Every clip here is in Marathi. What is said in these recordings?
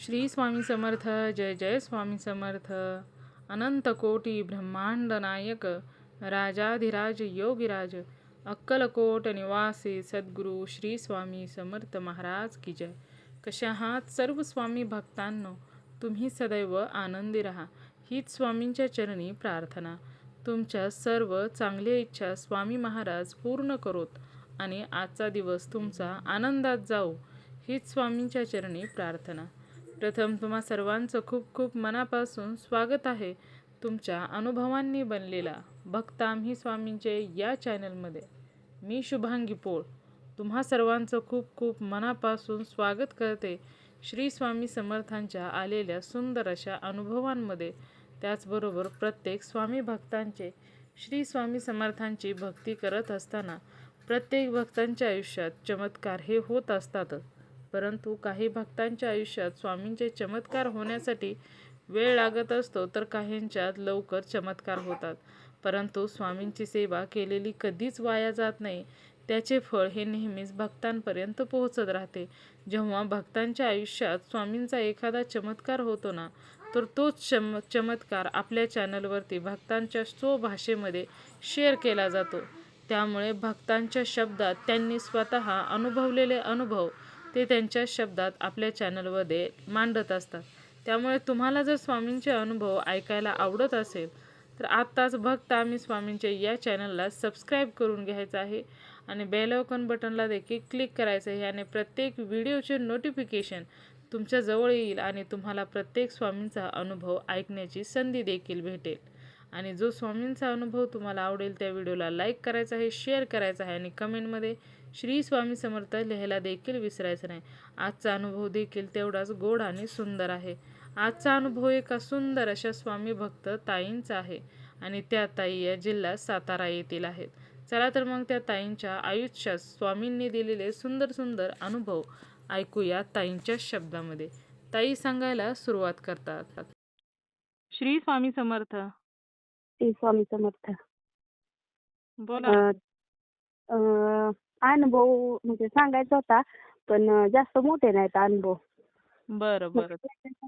श्री स्वामी समर्थ. जय जय स्वामी समर्थ. अनंत कोटी ब्रह्मांड नायक राजाधिराज योगीराज अक्कलकोट निवासी सद्गुरू श्री स्वामी समर्थ महाराज की जय. कशा आहात सर्व स्वामी भक्तांनो? तुम्ही सदैव आनंदी राहा हीच स्वामींच्या चरणी प्रार्थना. तुमच्या सर्व चांगल्या इच्छा स्वामी महाराज पूर्ण करोत आणि आजचा दिवस तुमचा आनंदात जाऊ हीच स्वामींच्या चरणी प्रार्थना. प्रथम तुम्हा सर्वांचं खूप खूप मनापासून स्वागत आहे तुमच्या अनुभवांनी बनलेला भक्त आम्ही स्वामींचे या चॅनलमध्ये. मी शुभांगी पोळ तुम्हा सर्वांचं खूप खूप मनापासून स्वागत करते श्री स्वामी समर्थांच्या आलेल्या सुंदर अशा अनुभवांमध्ये. त्याचबरोबर प्रत्येक स्वामी भक्तांचे श्री स्वामी समर्थांची भक्ती करत असताना प्रत्येक भक्तांच्या आयुष्यात चमत्कार हे होत असतातच. परंतु काही भक्तांच्या आयुष्यात स्वामींचे चमत्कार होण्यासाठी वेळ लागत असतो, तर काहींच्यात लवकर चमत्कार होतात. परंतु स्वामींची सेवा केलेली कधीच वाया जात नाही. त्याचे फळ हे नेहमीच भक्तांपर्यंत पोहोचत राहते. जेव्हा भक्तांच्या आयुष्यात स्वामींचा एखादा चमत्कार होतो ना, तर तोच चमत्कार आपल्या चॅनलवरती भक्तांच्या स्वभाषेमध्ये शेअर केला जातो. त्यामुळे भक्तांच्या शब्दात त्यांनी स्वतः अनुभवलेले अनुभव ते त्यांच्या शब्दात आपल्या चॅनलमध्ये मांडत असतात. त्यामुळे तुम्हाला जर स्वामींचे अनुभव ऐकायला आवडत असेल तर आत्ताच भक्त आम्ही स्वामींचे या चॅनलला सबस्क्राईब करून घ्यायचं आहे आणि बेल आयकॉन बटनला देखील क्लिक करायचं आहे. आणि प्रत्येक व्हिडिओचे नोटिफिकेशन तुमच्या जवळ येईल आणि तुम्हाला प्रत्येक स्वामींचा अनुभव ऐकण्याची संधी देखील भेटेल. आणि जो स्वामींचा अनुभव तुम्हाला आवडेल त्या व्हिडिओला लाईक करायचा आहे, शेअर करायचा आहे आणि कमेंटमध्ये श्री स्वामी समर्थ लिहायला देखील विसरायचं नाही. आजचा अनुभव देखील तेवढाच गोड आणि सुंदर आहे. आजचा अनुभव एका सुंदर अशा स्वामी भक्त ताईंचा आहे आणि त्या ताई या जिल्हा सातारा येथील आहेत. चला तर मग त्या ताईंच्या आयुष्यात स्वामींनी दिलेले सुंदर सुंदर अनुभव ऐकूया ताईंच्या शब्दामध्ये. ताई सांगायला सुरुवात करतात. श्री स्वामी समर्थ. श्री स्वामी समर्थ. बोला. अनुभव म्हणजे सांगायचा होता, पण जास्त मोठे नाहीत अनुभव. बरं बरं.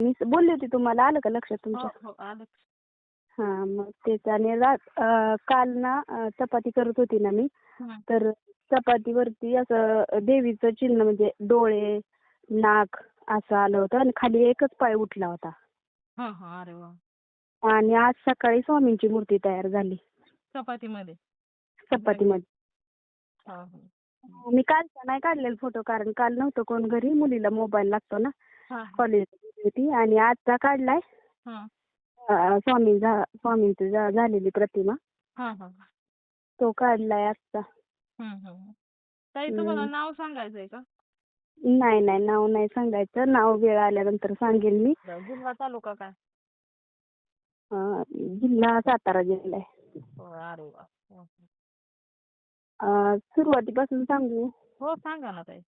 मी बोलली होती तुम्हाला, आलं का लक्षात तुमच्या? हो आलं. हा, मग तेच. आणि काल ना चपाती करत होती ना मी, तर चपातीवरती असं देवीचं चिन्ह म्हणजे डोळे, नाक असं आलं होतं आणि खाली एकच पाय उठला होता. अरे वा. आणि आज सकाळी स्वामींची मूर्ती तयार झाली चपातीमध्ये. मी कालचा नाही काढलेला फोटो, कारण काल नव्हतं कोण घरी, मुलीला मोबाईल लागतो ना, कॉलेज होती. आणि आजचा काढलाय स्वामींची झालेली प्रतिमा, तो काढलाय आजचा. ताई तुम्हाला नाव सांगायचंय का? नाही नाव नाही सांगायचं, नाव वेळ आल्यानंतर सांगेल मी. जिल्हा तालुका काय? जिल्हा सातारा जिल्हा आहे. अरे वा. सुरुवातीपासून सांगू? हो सांगा ना ताई.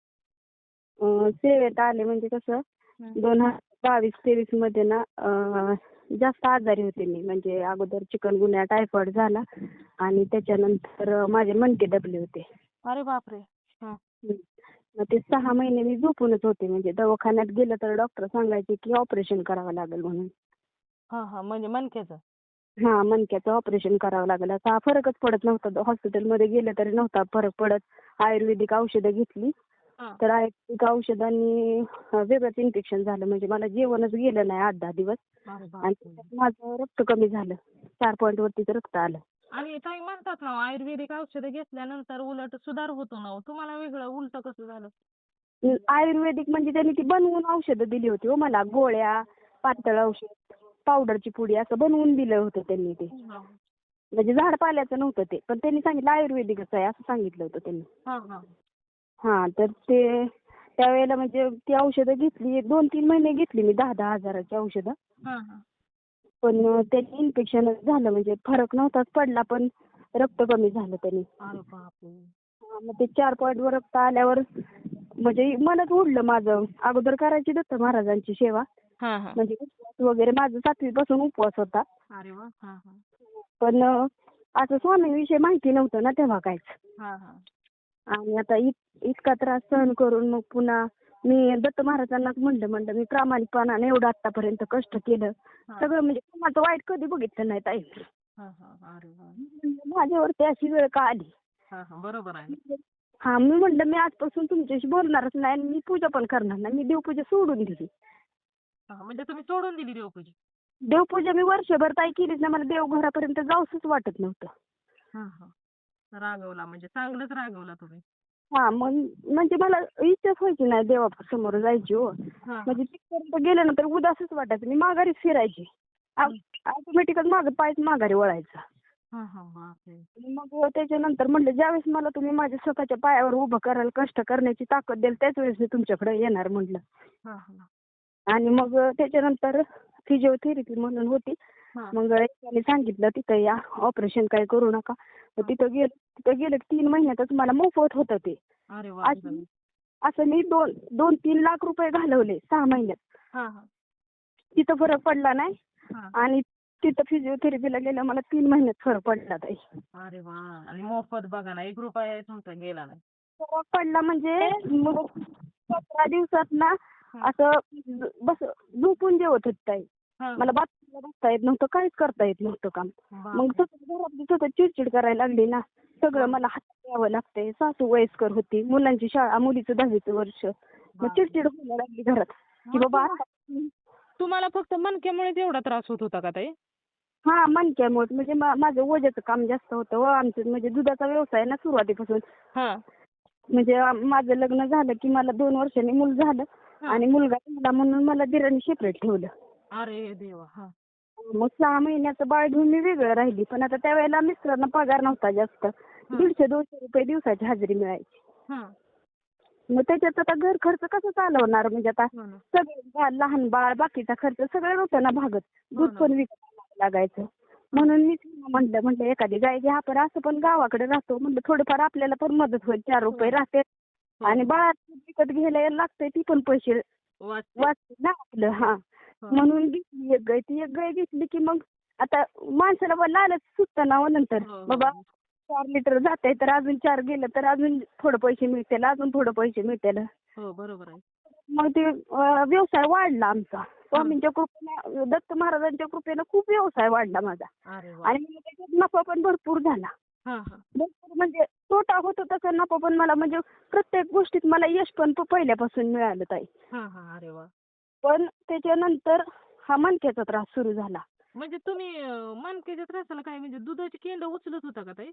सेवेत आले म्हणजे कसं 2022-23 मध्ये ना जास्त आजारी होते मी. म्हणजे अगोदर चिकनगुन्या, टायफॉइड झाला आणि त्याच्यानंतर माझे मणके दबले होते. अरे बापरे. मग ते 6 महिने मी झोपूनच होते. म्हणजे दवाखान्यात गेलं तर डॉक्टर सांगायचे की ऑपरेशन करावं लागेल म्हणून. म्हणजे मणक्याचं? हा, मणक्याचं ऑपरेशन करावं लागलं. असा फरकच पडत नव्हता. हॉस्पिटलमध्ये गेलं तरी नव्हता फरक पडत. आयुर्वेदिक औषधं घेतली तर आयुर्वेदिक औषधांनी वेगळंच इन्फेक्शन झालं. म्हणजे मला जेवणच गेलं नाही 8-10 दिवस. आणि माझं रक्त कमी झालं, 4 पॉईंट वरतीच रक्त आलं. आणि ताई म्हणतात ना आयुर्वेदिक औषधं घेतल्यानंतर उलट सुधार होतो ना, तुम्हाला वेगळं उलट कसं झालं? आयुर्वेदिक म्हणजे त्यांनी ती बनवून औषधं दिली होती मला, गोळ्या, पातळ औषध, पावडरची पुडी असं बनवून दिलं होतं त्यांनी. ते म्हणजे झाड पाल्याचं नव्हतं ते, पण त्यांनी सांगितलं आयुर्वेदिकच आहे असं सांगितलं होतं त्यांनी. हा, तर ते त्यावेळेला म्हणजे ती औषधं घेतली, 2-3 महिने घेतली मी, 10-10 हजाराची औषधं. पण त्यांनी इन्फेक्शन झालं, म्हणजे फरक नव्हताच पडला, पण रक्त कमी झालं त्यांनी. मग ते 4 पॉईंट वर रक्त आल्यावर म्हणजे मनच उडलं माझं. अगोदर करायची दत्त महाराजांची सेवा, म्हणजे उपवास वगैरे, माझं 7वी पासून उपवास होता. पण असं स्वामींविषयी माहिती नव्हतं ना तेव्हा काहीच. आणि आता इतका त्रास सहन करून मग पुन्हा मी दत्त महाराजांनाच म्हणलं मी प्रामाणिकपणाने एवढं आतापर्यंत कष्ट केलं. हा. सगळं म्हणजे कोणाचं वाईट कधी बघितलं नाही ताई. हा हा अरे वा. माझ्यावरती अशी वेळ का आली. हा हा बरोबर आहे. हा मी म्हणलं मी आजपासून तुमच्याशी बोलणारच नाही आणि मी पूजा पण करणार नाही. मी देवपूजा सोडून दिली. हा, म्हणजे तुम्ही सोडून दिली देवपूजा. देवपूजा मी वर्षभर ताई केलीच नाही. मला देवघरापर्यंत जाऊसच वाटत नव्हतं. हा हा रागवला म्हणजे चांगलंच रागवला तुम्ही. हा मग म्हणजे मला इच्छाच व्हायची नाही देवासमोर जायची हो. हा म्हणजे तिथपर्यंत गेल्यानंतर उदासच वाटायचं. मी माघारीच फिरायची. ऑटोमॅटिकच माझं पायच माघारी वळायचा. हा हा बापरे. आणि मग त्याच्यानंतर म्हणलं ज्यावेळेस मला तुम्ही माझ्या स्वतःच्या पायावर उभं करायला कष्ट करण्याची ताकद द्याल त्याच वेळेस मी तुमच्याकडे येणार म्हटलं. हा हा आणि मग त्याच्यानंतर फिजिओथेरपी म्हणून होती. हा मग एकाने सांगितलं तिथं या ऑपरेशन काही करू नका. मग तिथं गेलं 3 महिन्यातच मला मोफत होतं ते. अरे वा. असं मी 2-3 लाख रुपये घालवले 6 महिन्यात. हा हा तिथं फरक पडला नाही. हा. आणि तिथं फिजिओथेरपीला गेलं मला 3 महिन्यात फरक पडला ताई. अरे वा. आणि मोफत बघा ना, 1 रुपया तुमचा गेला नाही. फरक पडला म्हणजे मग 15 दिवसात ना असं बस झोपून जेवत होते ताई. हा. मला बाथरूमला बसता येत नव्हतं, काहीच करता येत नव्हतं काम. मग घरातली चिडचिड करायला लागली ना. सगळं मला हातात द्यावं लागतंय. सासू वयस्कर होती, मुलांची शाळा, मुलीचं 10वीचं वर्ष. मग चिडचिड व्हायला लागली घरात की बाबा तुम्हाला फक्त मणक्यामुळे एवढा त्रास होत होता का ताई? हा मणक्यामुळे म्हणजे माझं वजाचं काम जास्त होतं व आमचं म्हणजे दुधाचा व्यवसाय ना सुरुवातीपासून. हा म्हणजे माझं लग्न झालं की मला 2 वर्षांनी मूल झालं. आणि मुलगा झाला म्हणून मला दिरांनी सेपरेट ठेवलं. अरे देवा. हा मग 6 महिन्याचं बाळ घेऊन मी वेगळं राहिली. पण आता त्यावेळेला मिस्टरांना पगार नव्हता जास्त. 150-200 रुपये दिवसाची हजेरी मिळायची. हा मग त्याच्यात आता घर खर्च कसं चालवणार म्हणजे आता सगळं लहान बाळ बाकीचा खर्च सगळं नव्हतं ना भागत. दूध पण विकत लागायचं. म्हणून मी म्हटलं एखादी गाय घ्या. आपण असं पण गावाकडे राहतो म्हणलं थोडंफार आपल्याला पण मदत होईल. 4 रुपये राहते आणि बाळाचं विकत घ्यायला यायला लागतंय ती पण पैसे वाचते ना आपलं. हा म्हणून घेतली एक गाय. ती एक गाय घेतली की मग आता माणसाला लालच सुटतं ना नंतर बाबा 4 लिटर जाते तर अजून 4 गेलं तर अजून थोडं पैसे मिळतील, अजून थोडं पैसे मिळतील. हो बरोबर आहे. मग ते व्यवसाय वाढला आमचा. स्वामींच्या कृपेने, दत्त महाराजांच्या कृपेने खूप व्यवसाय वाढला माझा. आणि मला त्याच्यात नफा पण भरपूर झाला. भरपूर म्हणजे तोटा होतो तसा नफा पण मला म्हणजे प्रत्येक गोष्टीत मला यश पण पहिल्यापासून मिळालं ताई. अरे वा. पण त्याच्यानंतर हा मणक्याचा त्रास सुरू झाला. म्हणजे तुम्ही मणक्याच्या त्रासाला काय म्हणजे दुधाची केंड उचलत होता का ताई?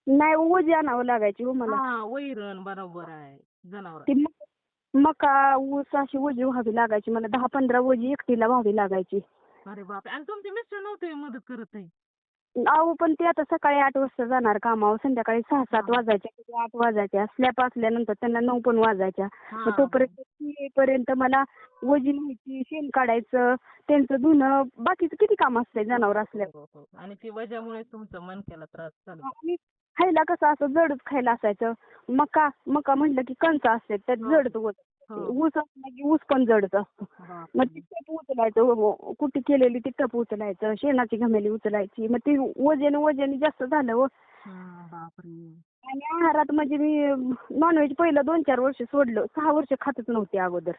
नाही ओझी आणावं लागायची हो मला. वैरण बरोबर आहे जनावर. ती मका ऊस अशी ओझी व्हावी लागायची मला. 10-15 ओझी एकटीला व्हावी लागायची. अरे बापरे. आणि तुमचे मिस्टर नव्हते मदत करत ताई? अहो पण ते आता सकाळी 8 वाजता जाणार कामावर. संध्याकाळी 6-7 वाजायच्या, 8 वाजायच्या. स्लॅप असल्यानंतर त्यांना 9 पण वाजायच्या. मग तोपर्यंत मला ओझी न्यायची, शेण काढायचं, त्यांचं धुणं, बाकीचं किती काम असतंय जनावर असल्यावर. आणि ती वजामुळे तुमचं मणक्याला त्रास झाला. आणि खायला कसं असं जडच खायला असायचं. मका म्हटलं की कणसं असते त्यात जडच होत. ऊस असला की ऊस पण जडच असतो. मग ती टप उचलायचं, कुटी केलेली ती टप उचलायचं, शेणाची घमेली उचलायची. मग ती वजन जास्त झालं हो. आणि आहारात म्हणजे मी नॉनव्हेज पहिलं 2-4 वर्ष सोडलं. 6 वर्ष खातच नव्हते अगोदर.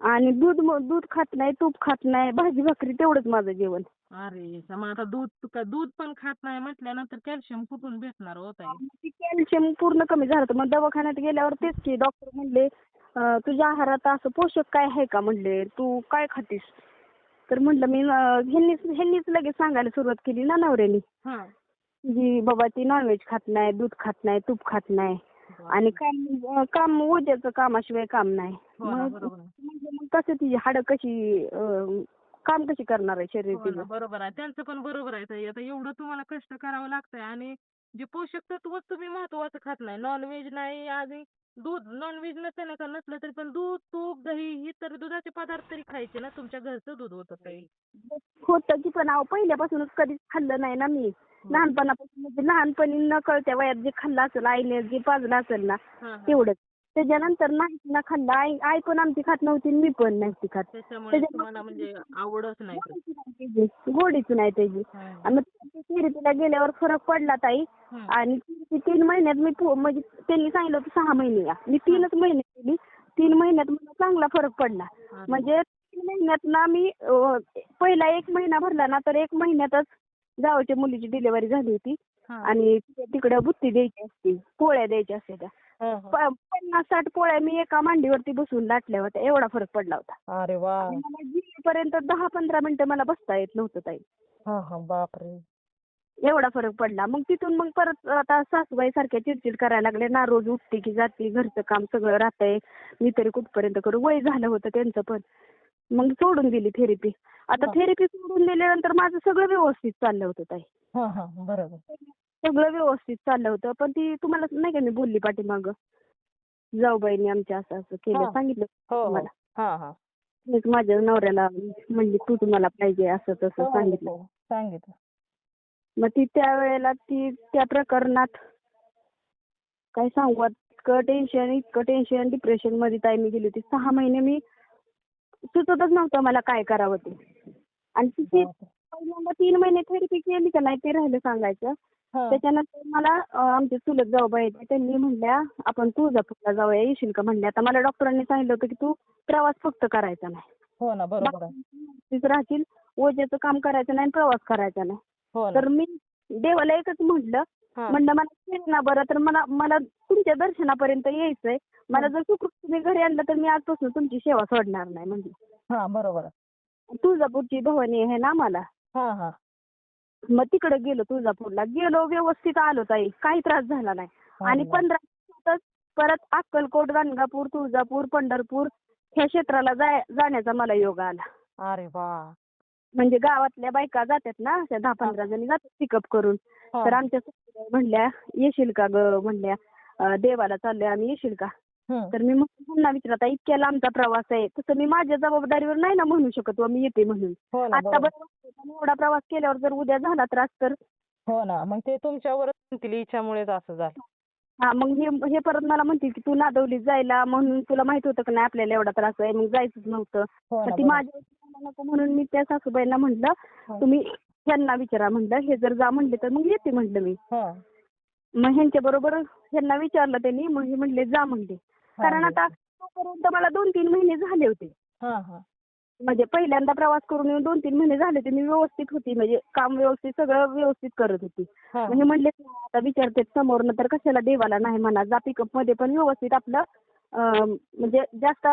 आणि दूध खात नाही, तूप खात नाही, भाजी भाकरी तेवढंच माझं जेवण. अरे मग आता दूध पण खात नाही म्हटल्यानंतर कॅल्शियम कुठून भेटणार होत आहे? कॅल्शियम पूर्ण कमी झालं होतं. मग दवाखान्यात गेल्यावर तेच की डॉक्टर म्हणले तुझ्या आहारात असं पोषक काय आहे का म्हणले, तू काय खातीस? तर म्हणलं मी ह्यांनीच लगेच सांगायला सुरुवात केली ना नवऱ्यानी की बाबा ती नॉनव्हेज खात नाही, दूध खात नाही, तूप खात नाही आणि काम उद्याचं कामाशिवाय काम नाही. मग कसं ती हाडं कशी काम कशी करणार आहे शरीर तिचं. बरोबर आहे. त्यांचं पण बरोबर आहे ताई. आता एवढं तुम्हाला कष्ट करावं लागतंय आणि जे पोषक तत्व तुम्ही महत्वाचं खात नाही. नॉनव्हेज नाही आणि दूध नॉनव्हेज नसलं तरी पण दूध, तूप, दही ही तर दुधाचे पदार्थ तरी खायचे ना. तुमच्या घरचं दूध होतं काही. होतं की पण पहिल्यापासूनच कधीच खाल्लं नाही ना मी. लहानपणापासून म्हणजे लहानपणी न कळत्या वयात जे खाल्लं असेल आईने जे पाजलं असेल ना तेवढंच. त्याच्यानंतर नाहीच ना खाल्लं. आई पण आमची खात नव्हती, मी पण नव्हती खात. त्याच्यामुळे तुम्हाला म्हणजे आवडच नाही. गोडीच नाही त्याची. आणि मग थेरपीला गेल्यावर फरक पडला ताई. आणि 3 महिन्यात मी म्हणजे त्यांनी सांगितलं होतं 6 महिने या. मी 3च महिने केली. 3 महिन्यात मला चांगला फरक पडला. म्हणजे 3 महिन्यात ना मी पहिला 1 महिना भरला ना तर 1 महिन्यातच जावच्या मुलीची डिलिव्हरी झाली होती. आणि तिकडे बुत्ती द्यायची असते, पोळ्या द्यायच्या असते त्या. 50-60 पोळ्या मी एका मांडीवरती बसून लाटल्या होत्या. एवढा फरक पडला होता. अरे वा. आणि मला जिरेपर्यंत 10-15 मिनिटं मला बसता येत नव्हतं ताई. बापरे. एवढा फरक पडला. मग तिथून मग परत आता सासूबाई सारख्या चिडचिड करायला लागले ना, रोज उठते की जाते, घरचं काम सगळं राहतंय, मी तरी कुठपर्यंत करू, वय झालं होतं त्यांचं पण. मग सोडून दिली थेरपी. आता थेरपी सोडून दिल्यानंतर माझं सगळं व्यवस्थित चाललं होतं ताई. बरोबर. सगळं व्यवस्थित चाललं होतं. पण ती तुम्हाला नाही का मी बोलली पाठीमागं, जाऊबाईंनी आमच्या असं असं केलं, सांगितलं तुम्हाला. मीच माझ्या नवऱ्याला म्हणली तू तुम्हाला पाहिजे असं तसं सांगितलं. मग ती त्यावेळेला त्या प्रकरणात काय सांगू, इतकं टेन्शन डिप्रेशन मध्ये ताई मी गेली होती. 6 महिने मी सुचतच नव्हतं मला काय करावं ते. आणि तिची पहिल्यांदा 3 महिने थेरपी केली का नाही ते राहिलं सांगायचं. त्याच्यानंतर मला आमचे चुलत जाऊबाई आहेत, त्यांनी म्हणल्या आपण तुळजापूरला जाऊया, येशील का म्हणल्या. आता मला डॉक्टरांनी सांगितलं होतं की तू प्रवास फक्त करायचा नाही. हो ना, बरोबर. राहतील, ओझ्याचं काम करायचं नाही, प्रवास करायचा नाही. तर मी देवाला एकच म्हणलं मला ना बरं तर मला तुमच्या दर्शनापर्यंत यायचंय. मला जर सुखरूप तुम्ही घरी आणलं तर मी आजपासून तुमची सेवा सोडणार नाही म्हणजे. बरोबर. तुळजापूरची भवानी आहे ना मला. मग तिकडे गेलो, तुळजापूरला गेलो, व्यवस्थित आलो ताई, काही त्रास झाला नाही. आणि 15 दिवसातच परत अक्कलकोट, गाणगापूर, तुळजापूर, पंढरपूर ह्या क्षेत्राला जाण्याचा मला योग आला. अरे वा. म्हणजे गावातल्या बायका जातात ना, त्या 10-15 जणी जातात पिकअप करून. तर आमच्या सासूबाई म्हणल्या येशील का ग, म्हणल्या देवाला चाललोय आम्ही, येशील का. तर मी म्हणून विचारता इतक्या लांबचा प्रवास आहे, तसं मी माझ्या जबाबदारीवर नाही ना म्हणू शकत मी येते म्हणून. आता बरं एवढा प्रवास केल्यावर जर उद्या झाला त्रास तर. हो ना, मग ते तुमच्यावरच इच्छामुळेच असं झालं. मग हे परत मला म्हणतील की तू नादवलीत जायला, म्हणून तुला माहित होतं का नाही आपल्याला एवढा त्रास आहे, मग जायचंच नव्हतं. तर ती माझ्या नको म्हणून मी त्या सासूबाईंना म्हटलं तुम्ही ह्यांना विचारा म्हणलं, हे जर जा म्हणले तर मग येते म्हटलं मी. मग ह्यांच्या बरोबर ह्यांना विचारलं त्यांनी, मग हे म्हणले जा म्हणले. कारण आता तोपर्यंत मला 2-3 महिने झाले होते. म्हणजे पहिल्यांदा प्रवास करून येऊन 2-3 महिने झाले होते. मी व्यवस्थित होती, म्हणजे काम व्यवस्थित सगळं व्यवस्थित करत होती. म्हणजे म्हणले आता विचारते समोरनं तर कशाला देवाला नाही म्हणा, जा पिकअप मध्ये पण व्यवस्थित आपलं म्हणजे जास्त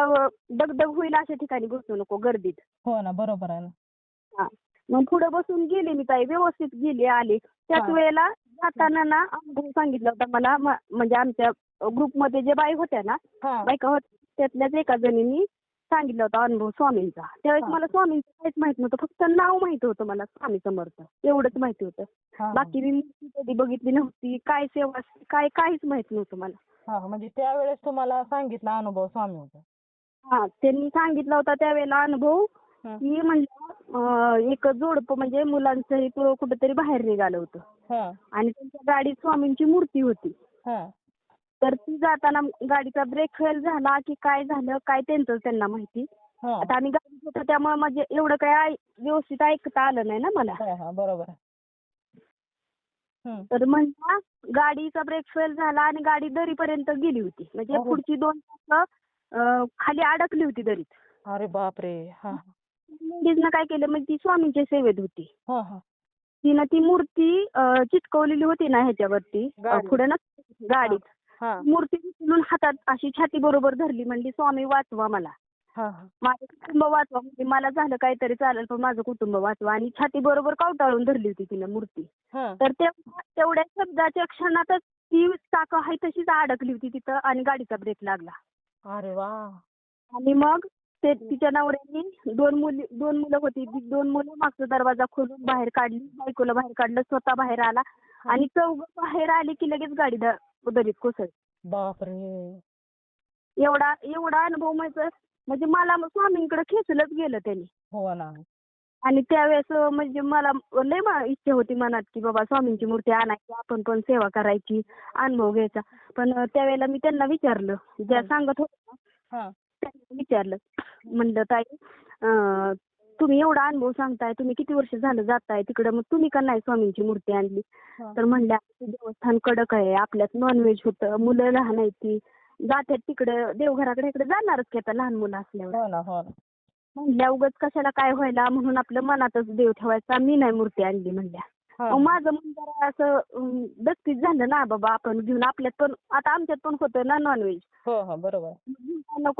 दगदग होईल अशा ठिकाणी बसू नको गर्दीत. हो ना, बरोबर आहे ना. मग पुढे बसून गेले मी ताई, व्यवस्थित गेले आले. त्याच वेळेला जाताना ना अनुभव सांगितला होता मला, म्हणजे आमच्या ग्रुपमध्ये जे बाई होत्या ना, बायका होत्या, त्यातल्याच एका जणींनी सांगितलं होता अनुभव स्वामींचा. त्यावेळेस मला स्वामींचं काहीच माहित नव्हतं, फक्त नाव माहित होतं मला स्वामी समर्थ, एवढंच माहिती होतं. बाकी मी मूर्ती कधी बघितली नव्हती, काय सेवा काहीच माहित नव्हतं मला. म्हणजे त्यावेळेस तुम्हाला सांगितला अनुभव स्वामींचा. त्यांनी सांगितला होता त्यावेळेला अनुभव की म्हणजे एक जोडपं म्हणजे मुलांचं कुठेतरी बाहेर निघालं होतं आणि त्यांच्या गाडीत स्वामींची मूर्ती होती. तर ती जाताना गाडीचा ब्रेक फेल झाला की काय झालं काय त्यांना माहिती. आता आम्ही गाडीत होतो त्यामुळे म्हणजे एवढं काय व्यवस्थित ऐकता आलं नाही ना मला. बरोबर. तर म्हणता गाडीचा ब्रेक फेल झाला आणि गाडी दरीपर्यंत गेली होती, म्हणजे पुढची 2 तास खाली अडकली होती दरीत. अरे बापरे. लेडीजनं काय केलं, म्हणजे ती स्वामींच्या सेवेत होती. तिनं ती मूर्ती चिटकवलेली होती ना ह्याच्यावरती पुढे ना गाडीत, मूर्ती उचलून हातात अशी छाती बरोबर धरली, म्हणली स्वामी वाचवा मला, माझं कुटुंब वाचवा, म्हणजे मला झालं काहीतरी चालेल पण माझं कुटुंब वाचवा. आणि छाती बरोबर कवटाळून धरली होती तिनं मूर्ती. तर तेवढ्या शब्दाच्या क्षणातच ती चाकं आहे तशीच अडकली होती तिथं आणि गाडीचा ब्रेक लागला. अरे वा. आणि मग ते तिच्या नवऱ्याने 2 मुलं होती, 2 मुलं मागचा दरवाजा खोलून बाहेर काढली, बायकोला बाहेर काढलं, स्वतः बाहेर आला आणि चौघं बाहेर आली की लगेच गाडी दरीत कोसळली. बापरे. एवढा अनुभव म्हणजे मला स्वामींकडे खेचलंच गेलं त्यांनी. हो ना. आणि त्यावेळेस म्हणजे मला लय इच्छा होती मनात की बाबा स्वामींची मूर्ती आणायची, आपण पण सेवा करायची, अनुभव घ्यायचा. पण त्यावेळेला मी त्यांना विचारलं, ज्या सांगत होत्या त्यांना विचारलं, म्हणलं ताई तुम्ही एवढा अनुभव सांगताय, तुम्ही किती वर्ष झालं जाताय तिकडं, मग तुम्ही का नाही स्वामींची मूर्ती आणली. तर म्हणल्या देवस्थान कडक आहे, आपल्यात नॉनव्हेज होतं, मुलं लहान आहेत ती, जातात तिकडं देवघराकडे इकडे जाणारच की आता लहान मुलं असल्यावर. हो ना, हो ना. म्हणल्या उगाच कशाला काय व्हायला म्हणून आपलं मनातच देव ठेवायचा. मी नाही मूर्ती आणली म्हणल्या. हा, मग माझं मन जरा असं दस्तीच झालं ना बाबा आपण घेऊन आपल्यात पण आता आमच्यात पण होतं ना नॉनव्हेज. हो हो, बरोबर.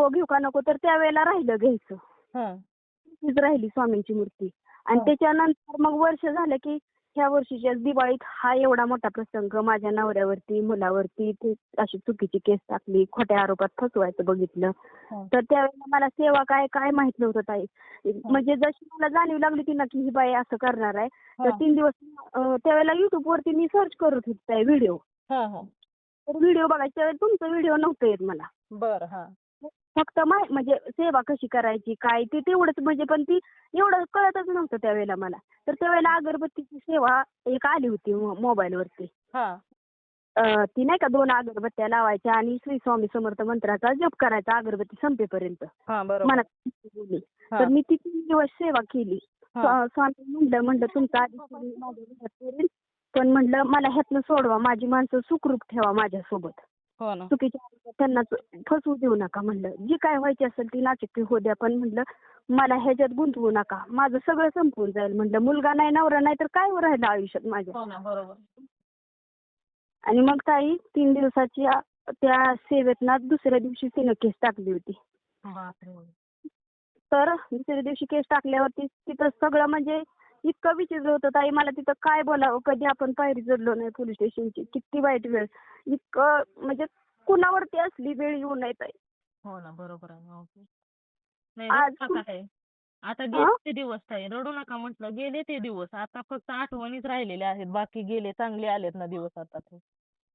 घेऊ का नको तर त्यावेळेला राहिलं घ्यायचं. हा, तीच राहिली स्वामींची मूर्ती. आणि हा. त्याच्यानंतर मग वर्ष झालं की ह्या वर्षीच्या दिवाळीत हा एवढा मोठा प्रसंग माझ्या नवऱ्यावरती मुलावरती ते अशी चुकीची केस टाकली, खोट्या आरोपात फसवायचं बघितलं. हा. तर त्यावेळेला मला सेवा काय काय माहित नव्हतं ताई. म्हणजे जशी मला जाणीव लागली ती ना की ही बाई असं करणार आहे तर हा. 3 दिवस त्यावेळेला YouTube वरती मी सर्च करत होते ताई व्हिडिओ. हा, हा. तर व्हिडिओ बघायचे त्यावेळेला तुमचं व्हिडिओ नव्हतं येत मला. बरं. हा. फक्त म्हणजे सेवा कशी करायची काय ते तेवढंच म्हणजे पण ती एवढं कळतच नव्हतं त्यावेळेला मला. तर त्यावेळेला अगरबत्तीची सेवा एक आली होती मोबाईलवरती. हा. ती नाही का 2 अगरबत्त्या लावायच्या आणि श्री स्वामी समर्थ मंत्राचा जप करायचा अगरबत्ती संपेपर्यंत. हा, बरोबर. मनात बोलली. हा. तर मी ती 3 दिवस सेवा केली. हा. स्वामी म्हणलं तुमचा आधी माझ्या घरात करेल, पण म्हणलं मला ह्यातनं सोडवा. माझी माणसं सुखरूप ठेवा माझ्यासोबत. हो ना. चुकीच्या त्यांना फसवू देऊ नका म्हणलं. जी काय व्हायची असेल ती नाचक्की होऊ द्या, पण म्हणलं मला ह्याच्यात गुंतवू नका. माझं सगळं संपून जाईल म्हणलं. मुलगा नाही, नवरा नाही तर काय राहिलं आयुष्यात माझ्या. हो ना, बरोबर. आणि मग ताई 3 दिवसाची त्या सेवेतना दुसऱ्या दिवशी तिनं केस टाकली होती. बापरे. तर दुसऱ्या दिवशी केस टाकल्यावरती तिथं सगळं म्हणजे इतकं विचित्र होतं ताई. मला तिथं काय बोलावं. कधी आपण पायरी चढलो नाही पोलीस स्टेशनची. किती वाईट वेळ. इतकं म्हणजे कुणावरती असली वेळ येऊ नये ताई. हो ना, बरोबर आहे. हो. नाही, आज रडू नका ताई. आता हं? गेले ते दिवस ताई, रडू नका म्हटलं. गेले ते दिवस. आता फक्त आठवणीच राहिलेल्या आहेत. बाकी गेले, चांगले आलेत ना दिवस आता ते.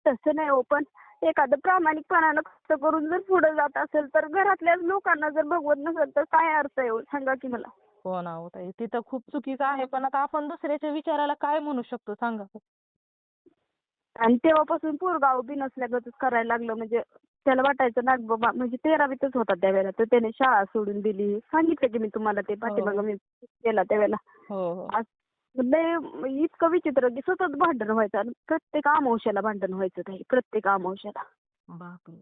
तसं नाही हो, पण एखादं प्रामाणिकपणानं कष्ट करून जर पुढे जात असेल तर घरातल्या लोकांना जर बघवत नसेल तर काय अर्थ आहे हो? सांगा की मला. हो ना, हो ताई. तिथं खूप चुकीचं आहे, पण आता आपण दुसऱ्याच्या विचाराला काय म्हणू शकतो सांगा? आणि तेव्हापासून पोरगा बिनसल्यागतच करायला लागलं. म्हणजे त्याला वाटायचं ना बाबा म्हणजे 13वीतच होता त्यावेळेला. तर त्याने शाळा सोडून दिली. सांगितलं की मी तुम्हाला ते पाठीमागं मी केला त्यावेळेला. हो, हो. लय इतकं विचित्र की सतत भांडण व्हायचं आणि प्रत्येक अमावस्याला भांडण व्हायचं ताई. प्रत्येक अमावस्याला. बापरे.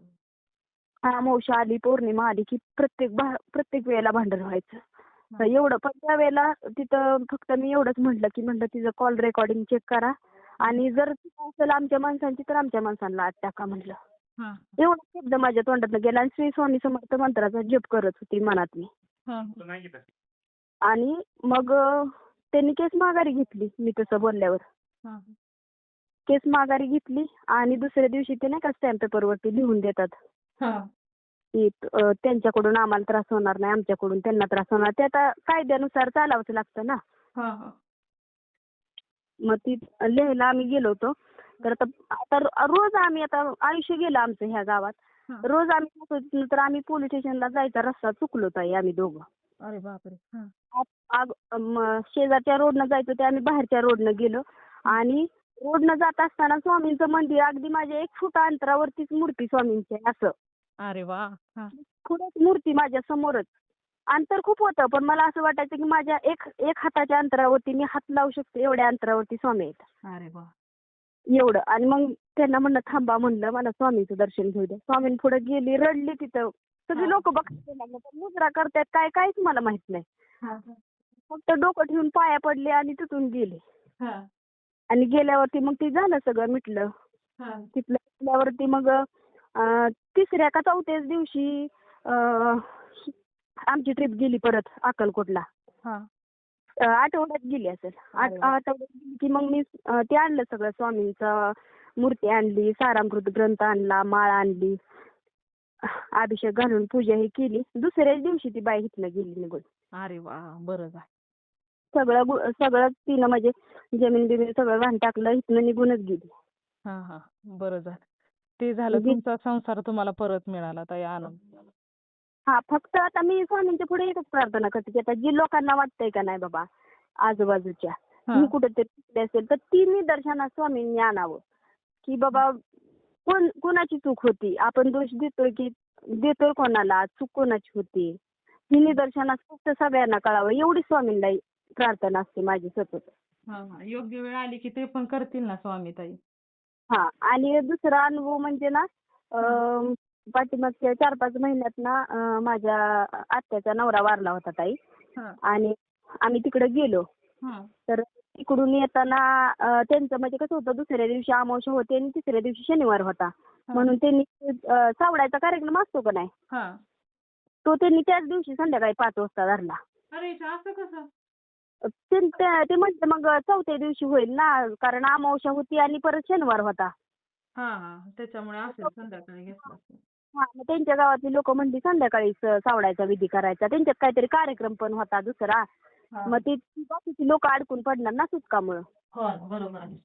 अमावस्या आली, पौर्णिमा आली की प्रत्येक वेळेला भांडण व्हायचं. तर एवढं पण त्यावेळेला तिथं फक्त मी एवढंच म्हटलं की तिचं कॉल रेकॉर्डिंग चेक करा आणि जर असेल आमच्या माणसांची तर आमच्या माणसांना आत टाका म्हणलं. हा. एवढा शब्द माझ्या तोंडातनं गेला आणि श्री स्वामी समर्थ मंत्राचा जप करत होती मनात मी. हा. आणि मग त्यांनी केस माघारी घेतली मी तसं बोलल्यावर. हा. केस माघारी घेतली आणि दुसऱ्या दिवशी ते नाही का स्टॅम्प पेपरवरती लिहून देतात हा. की त्यांच्याकडून आम्हाला त्रास होणार नाही, आमच्याकडून त्यांना त्रास होणार. ते आता कायद्यानुसार चालावंच लागतं ना. हा. हा. मग ती लिहायला आम्ही गेलो होतो. तर आता रोज आम्ही आता आयुष्य गेलं आमचं ह्या गावात. हा. रोज आम्ही तर आम्ही पोलीस स्टेशनला जायचा रस्ता चुकलो ताई आम्ही दोघं. अरे बापरे. हा. शेजारच्या रोडनं जायचं ते आम्ही बाहेरच्या रोडनं गेलो आणि रोडनं जात असताना स्वामींचं मंदिर अगदी माझ्या 1 फूट अंतरावरतीच मूर्ती स्वामींची आहे असं. अरे वा. हा. पुढेच मूर्ती माझ्या समोरच. अंतर खूप होतं पण मला असं वाटायचं की माझ्या एक हाताच्या अंतरावरती मी हात लावू शकते एवढ्या अंतरावरती स्वामी आहेत. अरे वा. एवढं. आणि मग त्यांना म्हणलं थांबा म्हणलं मला स्वामींचं दर्शन घेऊ द्या. स्वामीं पुढे गेली, रडली तिथं. सगळी लोक बघायला लागले. पण मुजरा करतायत काय काहीच मला माहित नाही. हा. फक्त डोकं ठेवून पाया पडले आणि तिथून गेले. हा. आणि गेल्यावरती मग ते झालं सगळं मिटलं. हा. तिथलं गेल्यावरती मग 3ऱ्या का 4थ्याच दिवशी आमची ट्रिप गेली परत अक्कलकोटला. हा. आठवड्यात गेली असेल. आठवड्यात गेली की मग मी ते आणलं सगळं स्वामींचं मूर्ती आणली, सारामृत ग्रंथ आणला, माळ आणली, अभिषेक घालून पूजा ही केली. दुसऱ्याच दिवशी ती बाई इथनं गेली निघून. अरे वा. बरं झालं. सगळं तिनं म्हणजे जमीन बिमीन सगळं वाहून टाकलं, इथनं निघूनच गेली. हा. हा. बरं झालं. ते झालं तुमचा संसार तुम्हाला परत मिळाला ताई, आनंद. हा फक्त आता मी स्वामींच्या पुढे एकच प्रार्थना करते की आता जी लोकांना वाटतंय का नाही बाबा आजूबाजूच्या मी कुठेतरी असेल तर ती निदर्शनात स्वामींनी आणावं की बाबा कोणाची चूक होती, आपण दोष देतोय कोणाला, चूक कोणाची होती ही निदर्शनात फक्त सगळ्यांना कळावं एवढी स्वामींना प्रार्थना असते माझी सतत. योग्य वेळ आली की ते पण करतील ना स्वामी ताई. हा आणि दुसरा अनुभव म्हणजे ना पाठीमागच्या 4-5 महिन्यात ना माझ्या आत्याचा नवरा वारला होता ताई. हा. आणि आम्ही तिकडे गेलो. हा. तर तिकडून येताना त्यांचं म्हणजे कसं होतं, दुसऱ्या दिवशी अमावस्या होती आणि तिसऱ्या दिवशी शनिवार होता. म्हणून त्यांनी सावडायचा कार्यक्रम असतो का नाही, हा. तो त्यांनी त्याच दिवशी संध्याकाळी 5 वाजता धरला. अरे असं कसं? ते म्हटलं मग चौथ्या दिवशी होईल ना, कारण अमावस्या होती आणि परत शनिवार होता. हा हा, त्याच्यामुळे असेल संध्याकाळी घेतला असेल. हा, मग त्यांच्या गावातली लोक म्हणली संध्याकाळी सावडायचा विधी करायचा. त्यांच्यात काहीतरी कार्यक्रम पण होता दुसरा. हा. मग ते बाकीची लोक अडकून पडणार ना सुटकामुळं. हो ना, बरोबर आहे.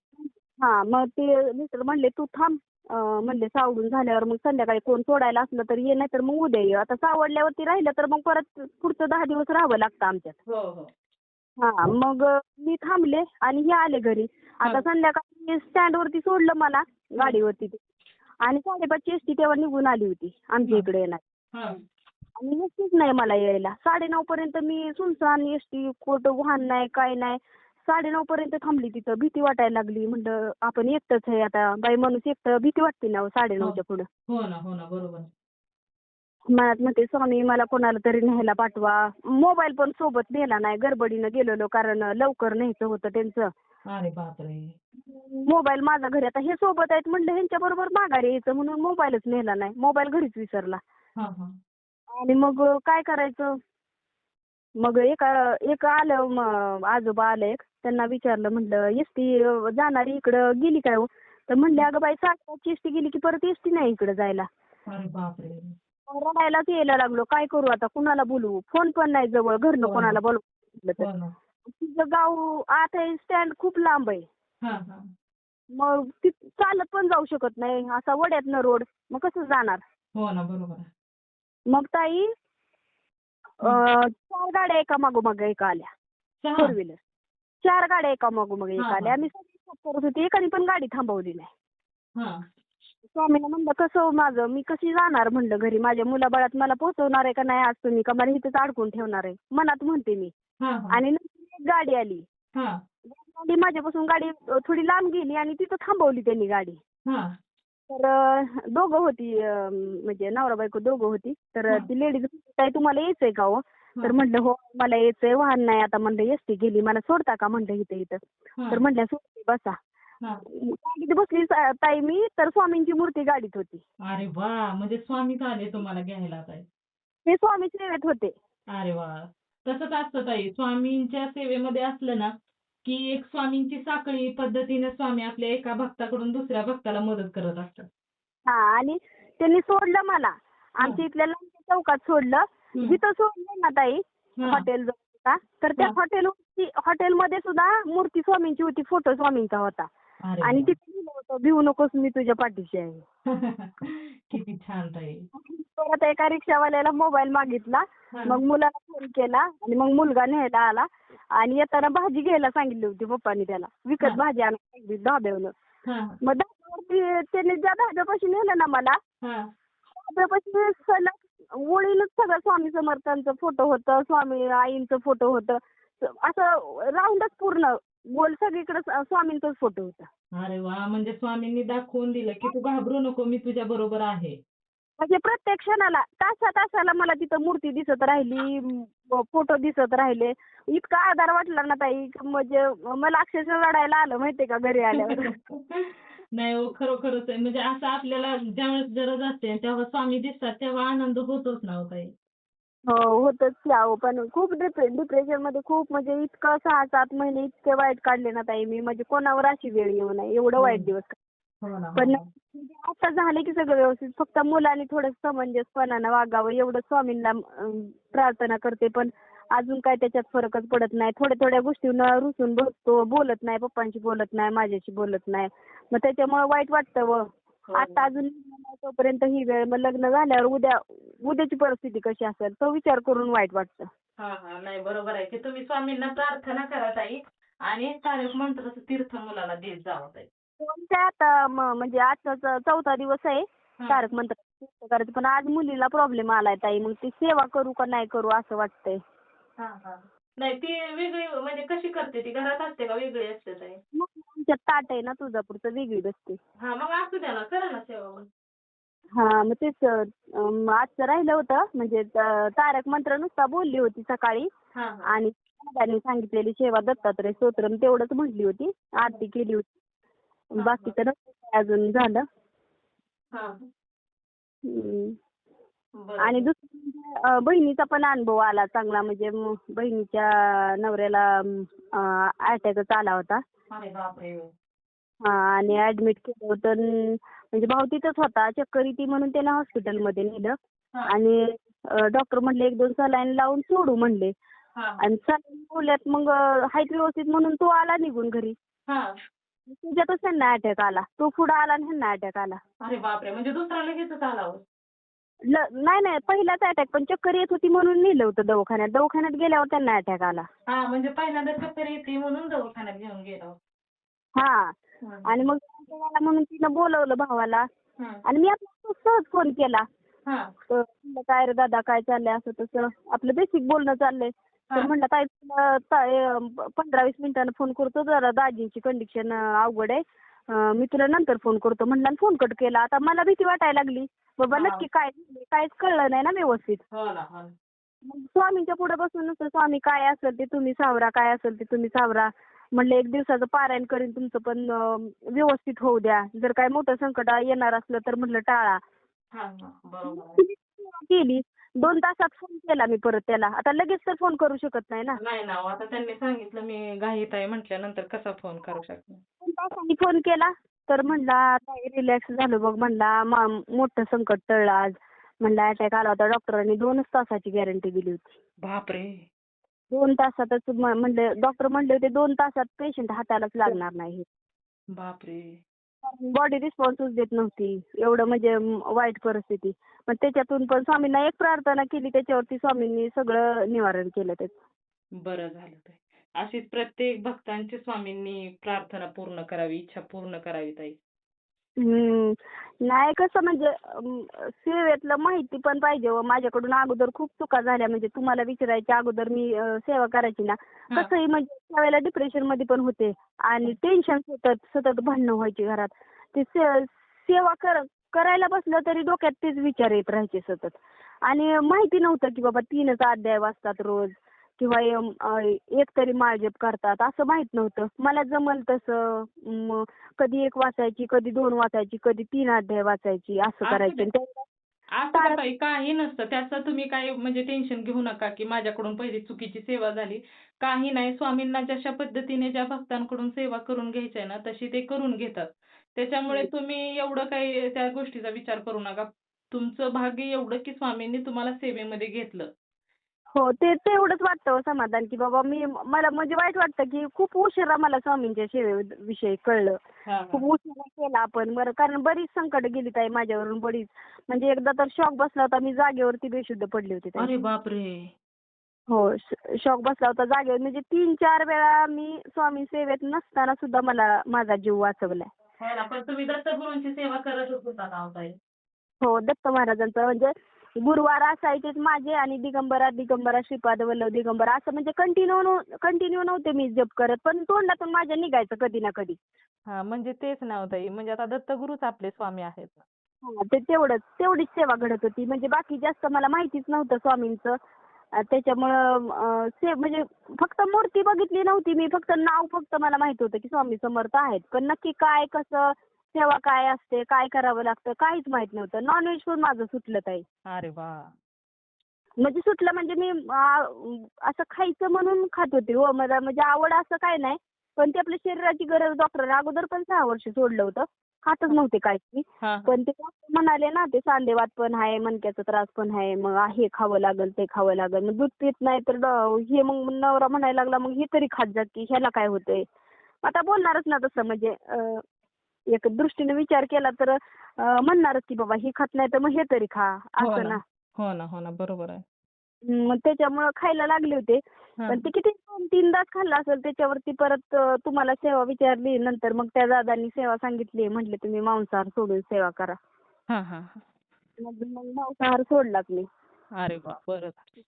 हा, मग ते मिस्टर म्हणले तू थांब. म्हणले सावडून झाल्यावर मग संध्याकाळी कोण सोडायला असलं तर ये, नाही तर मग उद्या ये. आता सावडल्यावरती राहिलं तर मग परत पुढचं 10 दिवस राहावं लागतं आमच्यात. हो हो. हा, मग मी थांबले आणि हे आले घरी. आता संध्याकाळी स्टँडवरती सोडलं मला गाडीवरती ते. आणि 5:30ची एसटी तेव्हा निघून आली होती आमच्या इकडे येणार. हा. आणि एसटीच नाही मला यायला. 9:30 पर्यंत मी सुनसान, एसटी कुठं वाहन नाही काय नाही. 9:30 पर्यंत थांबली तिथं. भीती वाटायला लागली. म्हणलं आपण एकटंच आहे आता, बाई माणूस एकटं भीती वाटते ना 9:30च्या पुढं. हो ना, हो ना, बरोबर. मनात म्हणते स्वामी मला कोणाला तरी न्यायला पाठवा. मोबाईल पण सोबत नेला नाही, गडबडीनं गेलेलो कारण लवकर न्यायचं होतं त्यांचं. अरे बापरे. मोबाईल माझा घरी, आता हे सोबत आहेत म्हणलं ह्यांच्या बरोबर माघारी यायचं म्हणून मोबाईलच नेला नाही. मोबाईल घरीच विसरला. हा हा. आणि मग काय करायचं. मग एक आलं आजोबा आले एक, त्यांना विचारलं म्हणलं एसटी जाणारी इकडं गेली काय हो. तर म्हणले अगं बाई 7:30ची एसटी गेली की परत एसटी नाही इकडं जायला. अरे बापरे. रडायलाच यायला लागलो. काय करू आता, कुणाला बोलवू, फोन पण नाही जवळ, घरनं कोणाला बोलवू तर. हो ना. तिचं गाव आत आहे, स्टँड खूप लांब आहे. हा हा. मग ती चालत पण जाऊ शकत नाही, असा वड्यातनं रोड, मग कसं जाणार. हो ना, बरोबर आहे. मग ताई 4 गाड्या एका मागोमाग एक आल्या, 4 व्हीलर. 4 गाड्या एका मागोमाग एक आल्या. आम्ही सगळी stop करत होती, एकाने पण गाडी थांबवली नाही. हा. स्वामीला म्हणलं कसं हो माझं, मी कशी जाणार म्हणलं घरी, माझ्या मुलाबाळात मला पोहोचवणार आहे का नाही आज तुम्ही, का मला इथंच अडकून ठेवणार आहे मनात म्हणते मी. हा हा. आणि नंतर एक गाडी आली. हा. गाडी माझ्यापासून गाडी थोडी लांब गेली आणि तिथं थांबवली त्यांनी गाडी. हा. तर दोघं होती, म्हणजे नवरा बायको दोघं होती. तर ती लेडीज काय तुम्हाला यायचंय का हो. तर म्हणलं हो मला यायचंय, वाहन नाही आता. म्हणलं एसटी गेली, मला सोडता का म्हणलं इथं. तर म्हणल्या सोडते बसा. गाडीत बसली ताई मी, तर स्वामींची मूर्ती गाडीत होती. अरे वा, म्हणजे स्वामीच आले तुम्हाला घ्यायला ताई. हे स्वामी सेवेत होते. अरे वा. तसंच असतं ताई, स्वामींच्या सेवेमध्ये असलं ना की एक स्वामींची साखळी पद्धतीने स्वामी आपल्या एका भक्ताकडून दुसऱ्या भक्ताला मदत करत असतात. हा, आणि त्यांनी सोडलं मला आमच्या इथल्या लांबच्या चौकात सोडलं. जिथं सोडलं ना ताई हॉटेल जवळ, तर त्या हॉटेलमध्ये सुद्धा मूर्ती स्वामींची होती, फोटो स्वामींचा होता. आणि तिथे लिहिलं होतं भिवू नकोस मी तुझ्या पाठीशी आहे. किती छान ताई. परत एका रिक्षावाल्याला मोबाईल मागितला, मग मुलाला फोन केला आणि मग मुलगा न्यायला आला. आणि येताना भाजी घ्यायला सांगितली होती पप्पांनी त्याला, विकत भाजी आणायला सांगितली धाब्यावरून. मग धाब्यावरती त्याने ज्या धाब्यापाशी नेलं ना मला, धाब्यापाशी सलग ओळीनच सगळं स्वामी समर्थांचं फोटो होतं, स्वामी आईंचं फोटो होतं, असं राऊंडच पूर्ण गोल सगळीकडे स्वामींचाच फोटो होता. अरे वा, म्हणजे स्वामींनी दाखवून दिलं की तू घाबरू नको, मी तुझ्या बरोबर आहे. म्हणजे प्रत्येक क्षणाला तासाला मला तिथं मूर्ती दिसत राहिली, फोटो दिसत राहिले. इतका आधार वाटला ना ताई, म्हणजे मला अक्षरशः रडायला आलं माहितीये का घरी आल्यावर. नाही हो, खरोखरच आहे. म्हणजे असं आपल्याला ज्यावेळेस गरज असते तेव्हा स्वामी दिसतात, तेव्हा आनंद होतोच ना हो ताई. हो, होतच की अहो. पण खूप डिप्रेशन मध्ये खूप, म्हणजे इतकं 6-7 महिने इतके वाईट काढले ना ताई मी, म्हणजे कोणावर अशी वेळ येऊ नये एवढं वाईट दिवस. पण आता झाले की सगळं व्यवस्थित. फक्त मुलांनी थोडं समंजसपणानं वागावं एवढं स्वामींना प्रार्थना करते. पण अजून काय त्याच्यात फरकच पडत नाही. थोड्या गोष्टींना रुसून बसतो, बोलत नाही, पप्पांशी बोलत नाही, माझ्याशी बोलत नाही. मग त्याच्यामुळे वाईट वाटतं. आता अजून तोपर्यंत ही वेळ, मग लग्न झाल्यावर उद्याची परिस्थिती कशी असेल तो विचार करून वाईट वाटतं. नाही, बरोबर आहे की तुम्ही स्वामींना प्रार्थना करा ताई, आणि तारक मंत्राचं तीर्थ मुलाला देत जावं ताई. काय आता म्हणजे आजचा 4था दिवस आहे तारक मंत्र करायचं. पण आज मुलीला प्रॉब्लेम आलाय ताई, मग ती सेवा करू का नाही करू असं वाटतंय. नाही, ती वेगळी म्हणजे कशी करते, ती घरात असते का वेगळी असते ताई? मग आमच्यात ताट आहे ना तुळजापूरचं, वेगळी बसते. मग असू द्या ना, करा ना सेवा मग. मग तेच आजचं राहिलं होतं म्हणजे तारक मंत्र नुसता बोलली होती सकाळी हा हा आणि दादांनी सांगितलेली सेवा दत्तात्रय स्तोत्रम तेवढंच म्हटली होती. आरती केली होती. बाकीचं नव्हतं काय अजून झालं. हा हम्म. आणि बरोबर. दुसरं म्हणजे बहिणीचा पण अनुभव आला चांगला म्हणजे बहिणीच्या नवऱ्याला अटॅकच आला होता. अरे बापरे. आणि ऍडमिट केलं होतं म्हणजे भाऊ तिथंच होता. चक्कर येते म्हणून त्याला हॉस्पिटलमध्ये नेलं हा आणि डॉक्टर म्हणले 1-2 सलाईन लावून सोडू म्हणले हा आणि सलाईन लावल्यात मग हाईत व्यवस्थित म्हणून तो आला निघून घरी. हा. त्याच्यातच त्यांना अटॅक आला. तो पुढे आला आणि ह्यांना अटॅक आला. अरे बापरे, म्हणजे दुसरा लगेचच आला हो. नाही पहिलाच अटॅक पण चक्कर येत होती म्हणून नेलं होतं दवाखान्यात. दवाखान्यात गेल्यावर त्यांना अटॅक आला. हा म्हणजे पहिल्यांदा चक्कर येते म्हणून दवाखान्यात घेऊन गेलो. हा आणि मग attack आला म्हणून तिनं बोलवलं भावाला हा आणि मी आपला सहज फोन केला. हा तर म्हणलं काय रे दादा काय चाललंय असं तसं आपलं बेसिक बोलणं चाललंय. तर हा. म्हणलं ताई 15-20 मिनिटानं फोन करतो जरा दाजींची कंडिशन अवघड आहे. मी तुला नंतर फोन करतो म्हणलं आणि फोन कट केला. आता मला भीती वाटायला लागली. बाबा हा. नक्की काय झालंय काहीच कळलं नाही ना व्यवस्थित. हो ना हो ना. मग स्वामींच्या पुढे बसून नुसतं स्वामी काय असेल ते तुम्ही सावरा काय असेल ते तुम्ही सावरा. म्हणलं 1 दिवसाचं पारायण करीन तुमचं पण व्यवस्थित होऊ द्या. जर काय मोठं संकट येणार असलं तर म्हणलं टाळा. हा हा बरोबर आहे. केली 2 तासात फोन केला मी परत त्याला. आता लगेच तर फोन करू शकत नाही ना. नाही ना हो, आता त्यांनी सांगितलं मी घाईत आहे म्हटल्यानंतर कसा फोन करू शकतो. 2 तासांनी फोन केला तर म्हणला ताई रिलॅक्स झालो बघ म्हणला मोठं संकट टळलं आज. म्हणला अटॅक आला होता डॉक्टरांनी 2च तासाची गॅरंटी दिली होती. बापरे. 2 तासातच म्हणले डॉक्टर म्हणले होते 2 तासात पेशंट हातालाच लागणार नाही. बापरे. बॉडी रिस्पॉन्सच देत नव्हती. एवढं म्हणजे वाईट परिस्थिती. मग त्याच्यातून पण स्वामींना एक प्रार्थना केली त्याच्यावरती स्वामींनी सगळं निवारण केलं त्याचं. बरं झालं ते. अशीच प्रत्येक भक्तांची स्वामींनी प्रार्थना पूर्ण करावी, इच्छा पूर्ण करावी ताई. नाही कसं म्हणजे सेवेतलं माहिती पण पाहिजे हो. माझ्याकडून अगोदर खूप चुका झाल्या म्हणजे तुम्हाला विचारायच्या अगोदर मी सेवा करायची ना. हा. कसंही म्हणजे त्यावेळेला डिप्रेशनमध्ये पण होते आणि टेन्शन सतत भांडणं व्हायची घरात. ते सेवा करायला बसलं तरी डोक्यात तेच विचार येत राहायचे सतत आणि माहिती नव्हतं की बाबा 3च अध्याय वाचतात रोज किंवा एक तरी माळ जप करतात असं माहित नव्हतं. मला जमल तसं कधी 1 वाचायची, कधी 2 वाचायची, कधी 3 अध्याय वाचायची असं असू करायची. द्या. असू द्या ताई, काही नसतं त्याचं. तुम्ही काही म्हणजे टेन्शन घेऊ नका की माझ्याकडून पहिली चुकीची सेवा झाली. काही नाही, स्वामींना जशा पद्धतीने ज्या भक्तांकडून सेवा करून घ्यायची आहे ना तशी ते करून घेतात. त्याच्यामुळे तुम्ही एवढं काही त्या गोष्टीचा विचार करू नका. तुमचं भाग्य एवढं की स्वामींनी तुम्हाला सेवेमध्ये घेतलं. हो तेवढंच वाटतं हो समाधान की बाबा मला म्हणजे वाईट वाटतं की खूप उशिरा मला स्वामींच्या सेवेविषयी कळलं. हा खूप उशिरा केला आपण बरं कारण बरीच संकट गेली ताई माझ्यावरून बरीच. म्हणजे एकदा तर शॉक बसला होता मी जागेवरती बेशुद्ध पडली होती ताई. अरे बापरे. हो शॉक बसला होता जागेवर म्हणजे 3-4 वेळा मी स्वामी सेवेत नसताना सुद्धा मला माझा जीव वाचवलाय. हो ना, पण तुम्ही दत्तगुरूंची सेवा करतच होता ना हो ताई. हो दत्त महाराजांचं म्हणजे गुरुवार असायचेच माझे आणि दिगंबरा श्रीपाद वल्लभ दिगंबरा असं म्हणजे कंटिन्यू नव्हते मी जप करत पण तोंडातून माझ्या निघायचं कधी ना कधी. हा म्हणजे तेच ना हो ताई, म्हणजे आता दत्तगुरूच आपले स्वामी आहेत. ते तेवढीच सेवा घडत होती म्हणजे बाकी जास्त मला माहितीच नव्हतं स्वामींचं. त्याच्यामुळं म्हणजे फक्त मूर्ती बघितली नव्हती मी फक्त नाव फक्त मला माहित होतं की स्वामी समर्थ आहेत. पण नक्की काय कसं सेवा काय असते काय करावं लागतं काहीच माहित नव्हतं. नॉनव्हेज पण माझं सुटलं ताई. अरे वाह! म्हणजे सुटलं म्हणजे मी असं खायचं म्हणून खात होते हो. मला म्हणजे आवड असं काय नाही. पण ते आपल्या शरीराची गरज डॉक्टर अगोदर पण 6 वर्ष सोडलं होतं. खातच नव्हते काहीच मी. हां, पण ते डॉक्टर म्हणाले ना ते सांधेवात पण आहे, मणक्याचा त्रास पण आहे. मग हे खावं लागेल, ते खावं लागेल. मग दूध पीत नाही तर हे मग नवरा म्हणायला लागला मग हे तरी खात जा की ह्याला काय होतंय. आता बोलणारच ना तसं म्हणजे एक दृष्टीने विचार केला तर म्हणणारच की बाबा हे खात नाही तर मग हे तरी खा हो असं ना. ना. हो ना, हो ना. बरोबर आहे. मग त्याच्यामुळं खायला लागले होते. हां. पण ते किती 2-3दाच खाल्लं असेल त्याच्यावरती परत तुम्हाला सेवा विचारली नंतर मग त्या दादांनी सेवा सांगितली म्हटले तुम्ही मांसाहार सोडून सेवा करा. हां, हां, हां. मग मांसाहार सोडलाच मी. अरे वाह! बरं झालं.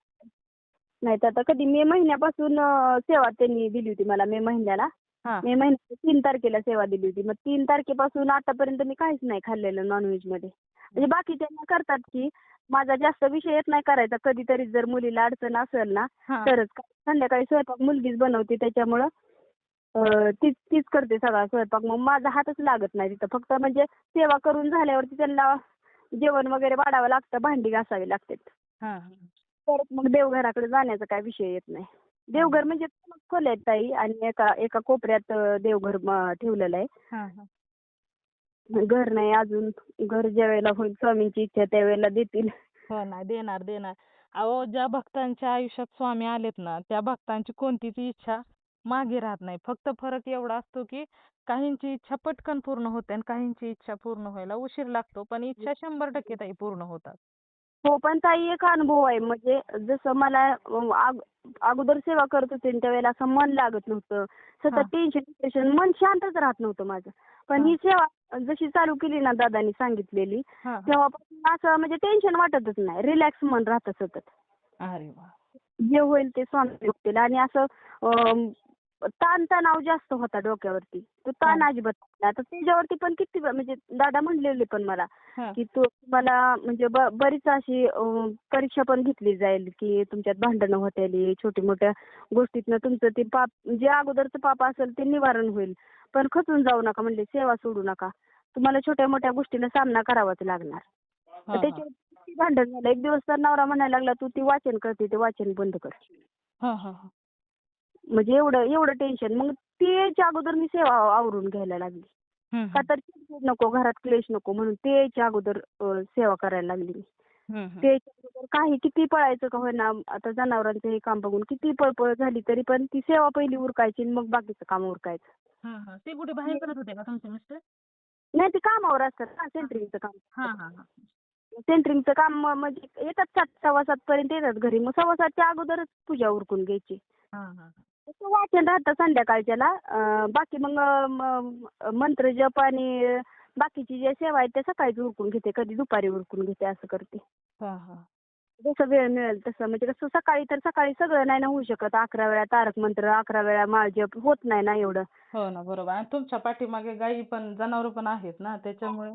नाही तर आता कधी मे महिन्यापासून सेवा त्यांनी दिली होती मला मे महिन्याला. हां. मे महिन्याच्या 3 तारखेला सेवा दिली होती. मग 3 तारखेपासून आतापर्यंत मी काहीच नाही खाल्लेलं नॉनव्हेजमध्ये. म्हणजे बाकीच्यांना करतात की माझा जास्त विषय येत नाही करायचा, कधीतरी जर मुलीला अडचण असेल ना हा तरच. संध्याकाळी स्वयंपाक मुलगीच बनवते त्याच्यामुळं तीच तीच करते सगळा स्वयंपाक. मग माझा हातच लागत नाही तिथं. फक्त म्हणजे सेवा करून झाल्यावरती त्यांना जेवण वगैरे वाढावं लागतं, भांडी घासावी लागतात. हा परत मग देवघराकडे जाण्याचा काय विषय येत नाही. देवघर म्हणजे खोल्या आहेत ताई आणि एका एका कोपऱ्यात देवघर ठेवलेलं आहे. हा हा घर नाही अजून. घर ज्या वेळेला होईल स्वामींची इच्छा त्यावेळेला देतील. हो ना, देणार देणार. अहो, ज्या भक्तांच्या आयुष्यात स्वामी आलेत ना, त्या भक्तांची कोणतीच इच्छा मागे राहत नाही. फक्त फरक एवढा असतो की काहींची इच्छा पटकन पूर्ण होते आणि काहींची इच्छा पूर्ण व्हायला उशीर लागतो, पण इच्छा 100% ताई पूर्ण होतात. हो पण ताई एक अनुभव आहे. म्हणजे जसं मला अगोदर सेवा करत होते ना, त्यावेळेला असं मन लागत नव्हतं. हा. सतत टेन्शन मन शांतच राहत नव्हतं माझं. पण हा. ही सेवा जशी चालू केली ना दादानी सांगितलेली, हा. तेव्हापासून असं म्हणजे टेन्शन वाटतच नाही. रिलॅक्स मन राहतं सतत. अरे वा. जे होईल ते स्वामी बघतील. आणि असं ताणतणाव जास्त होता डोक्यावरती, तो ताण हा. अजिबात नाही. आता त्याच्यावरती पण किती म्हणजे दादा म्हणलेले पण मला हा. की मला म्हणजे बरीच अशी परीक्षा पण घेतली जाईल की तुमच्यात भांडणं होतील, छोटी मोठ्या गोष्टीतनं तुमचं ते पाप जे अगोदरचं पाप असेल ते निवारण होईल. पण खचून जाऊ नका म्हणले, सेवा सोडू नका. तुम्हाला छोट्या मोठ्या गोष्टीला सामना करावाच लागणार. तर हा. त्याच्यावर किती भांडण झालं. एक दिवस तर नवरा म्हणायला लागला, तू ती वाचन करते ते वाचन बंद कर. हा. हा. म्हणजे एवढं एवढं टेन्शन. मग ते यायच्या अगोदर मी सेवा आवरून घ्यायला लागली. हम्म. का तर चिडचिड नको, घरात क्लेश नको म्हणून ते यायच्या अगोदर सेवा करायला लागली मी. हम्म. ते यायच्या अगोदर काही किती पळायचं का होईना, आता जनावरांचं हे काम बघून किती पळपळ झाली तरी पण ती सेवा पहिली उरकायची आणि मग बाकीचं काम उरकायचं. हा. हा. ते कुठे बाहेर करत होते का तुमचे मिस्टर? नाही ते कामावर असतात ना, सेंटरिंगचं काम. हा. हा. हा. सेंटरिंगचं काम म्हणजे येतात 7:15 पर्यंत येतात घरी. मग 7:15च्या अगोदरच पूजा उरकून घ्यायची. हा. हा. तसं वाचन राहतं संध्याकाळच्याला. बाकी मग मंत्र जप आणि बाकीची जे सेवा आहे त्या सकाळीच उरकून घेते, कधी दुपारी उरकून घेते, असं करते. हा. हा. जसं वेळ मिळेल तसं. म्हणजे कसं सकाळी तर सकाळी सगळं नाही ना होऊ शकत. 11 वेळा तारक मंत्र, 11 वेळा माळ जप होत नाही ना एवढं. हो ना, बरोबर. आणि तुमच्या पाठीमागे गायी पण जनावर पण आहेत ना, त्याच्यामुळे.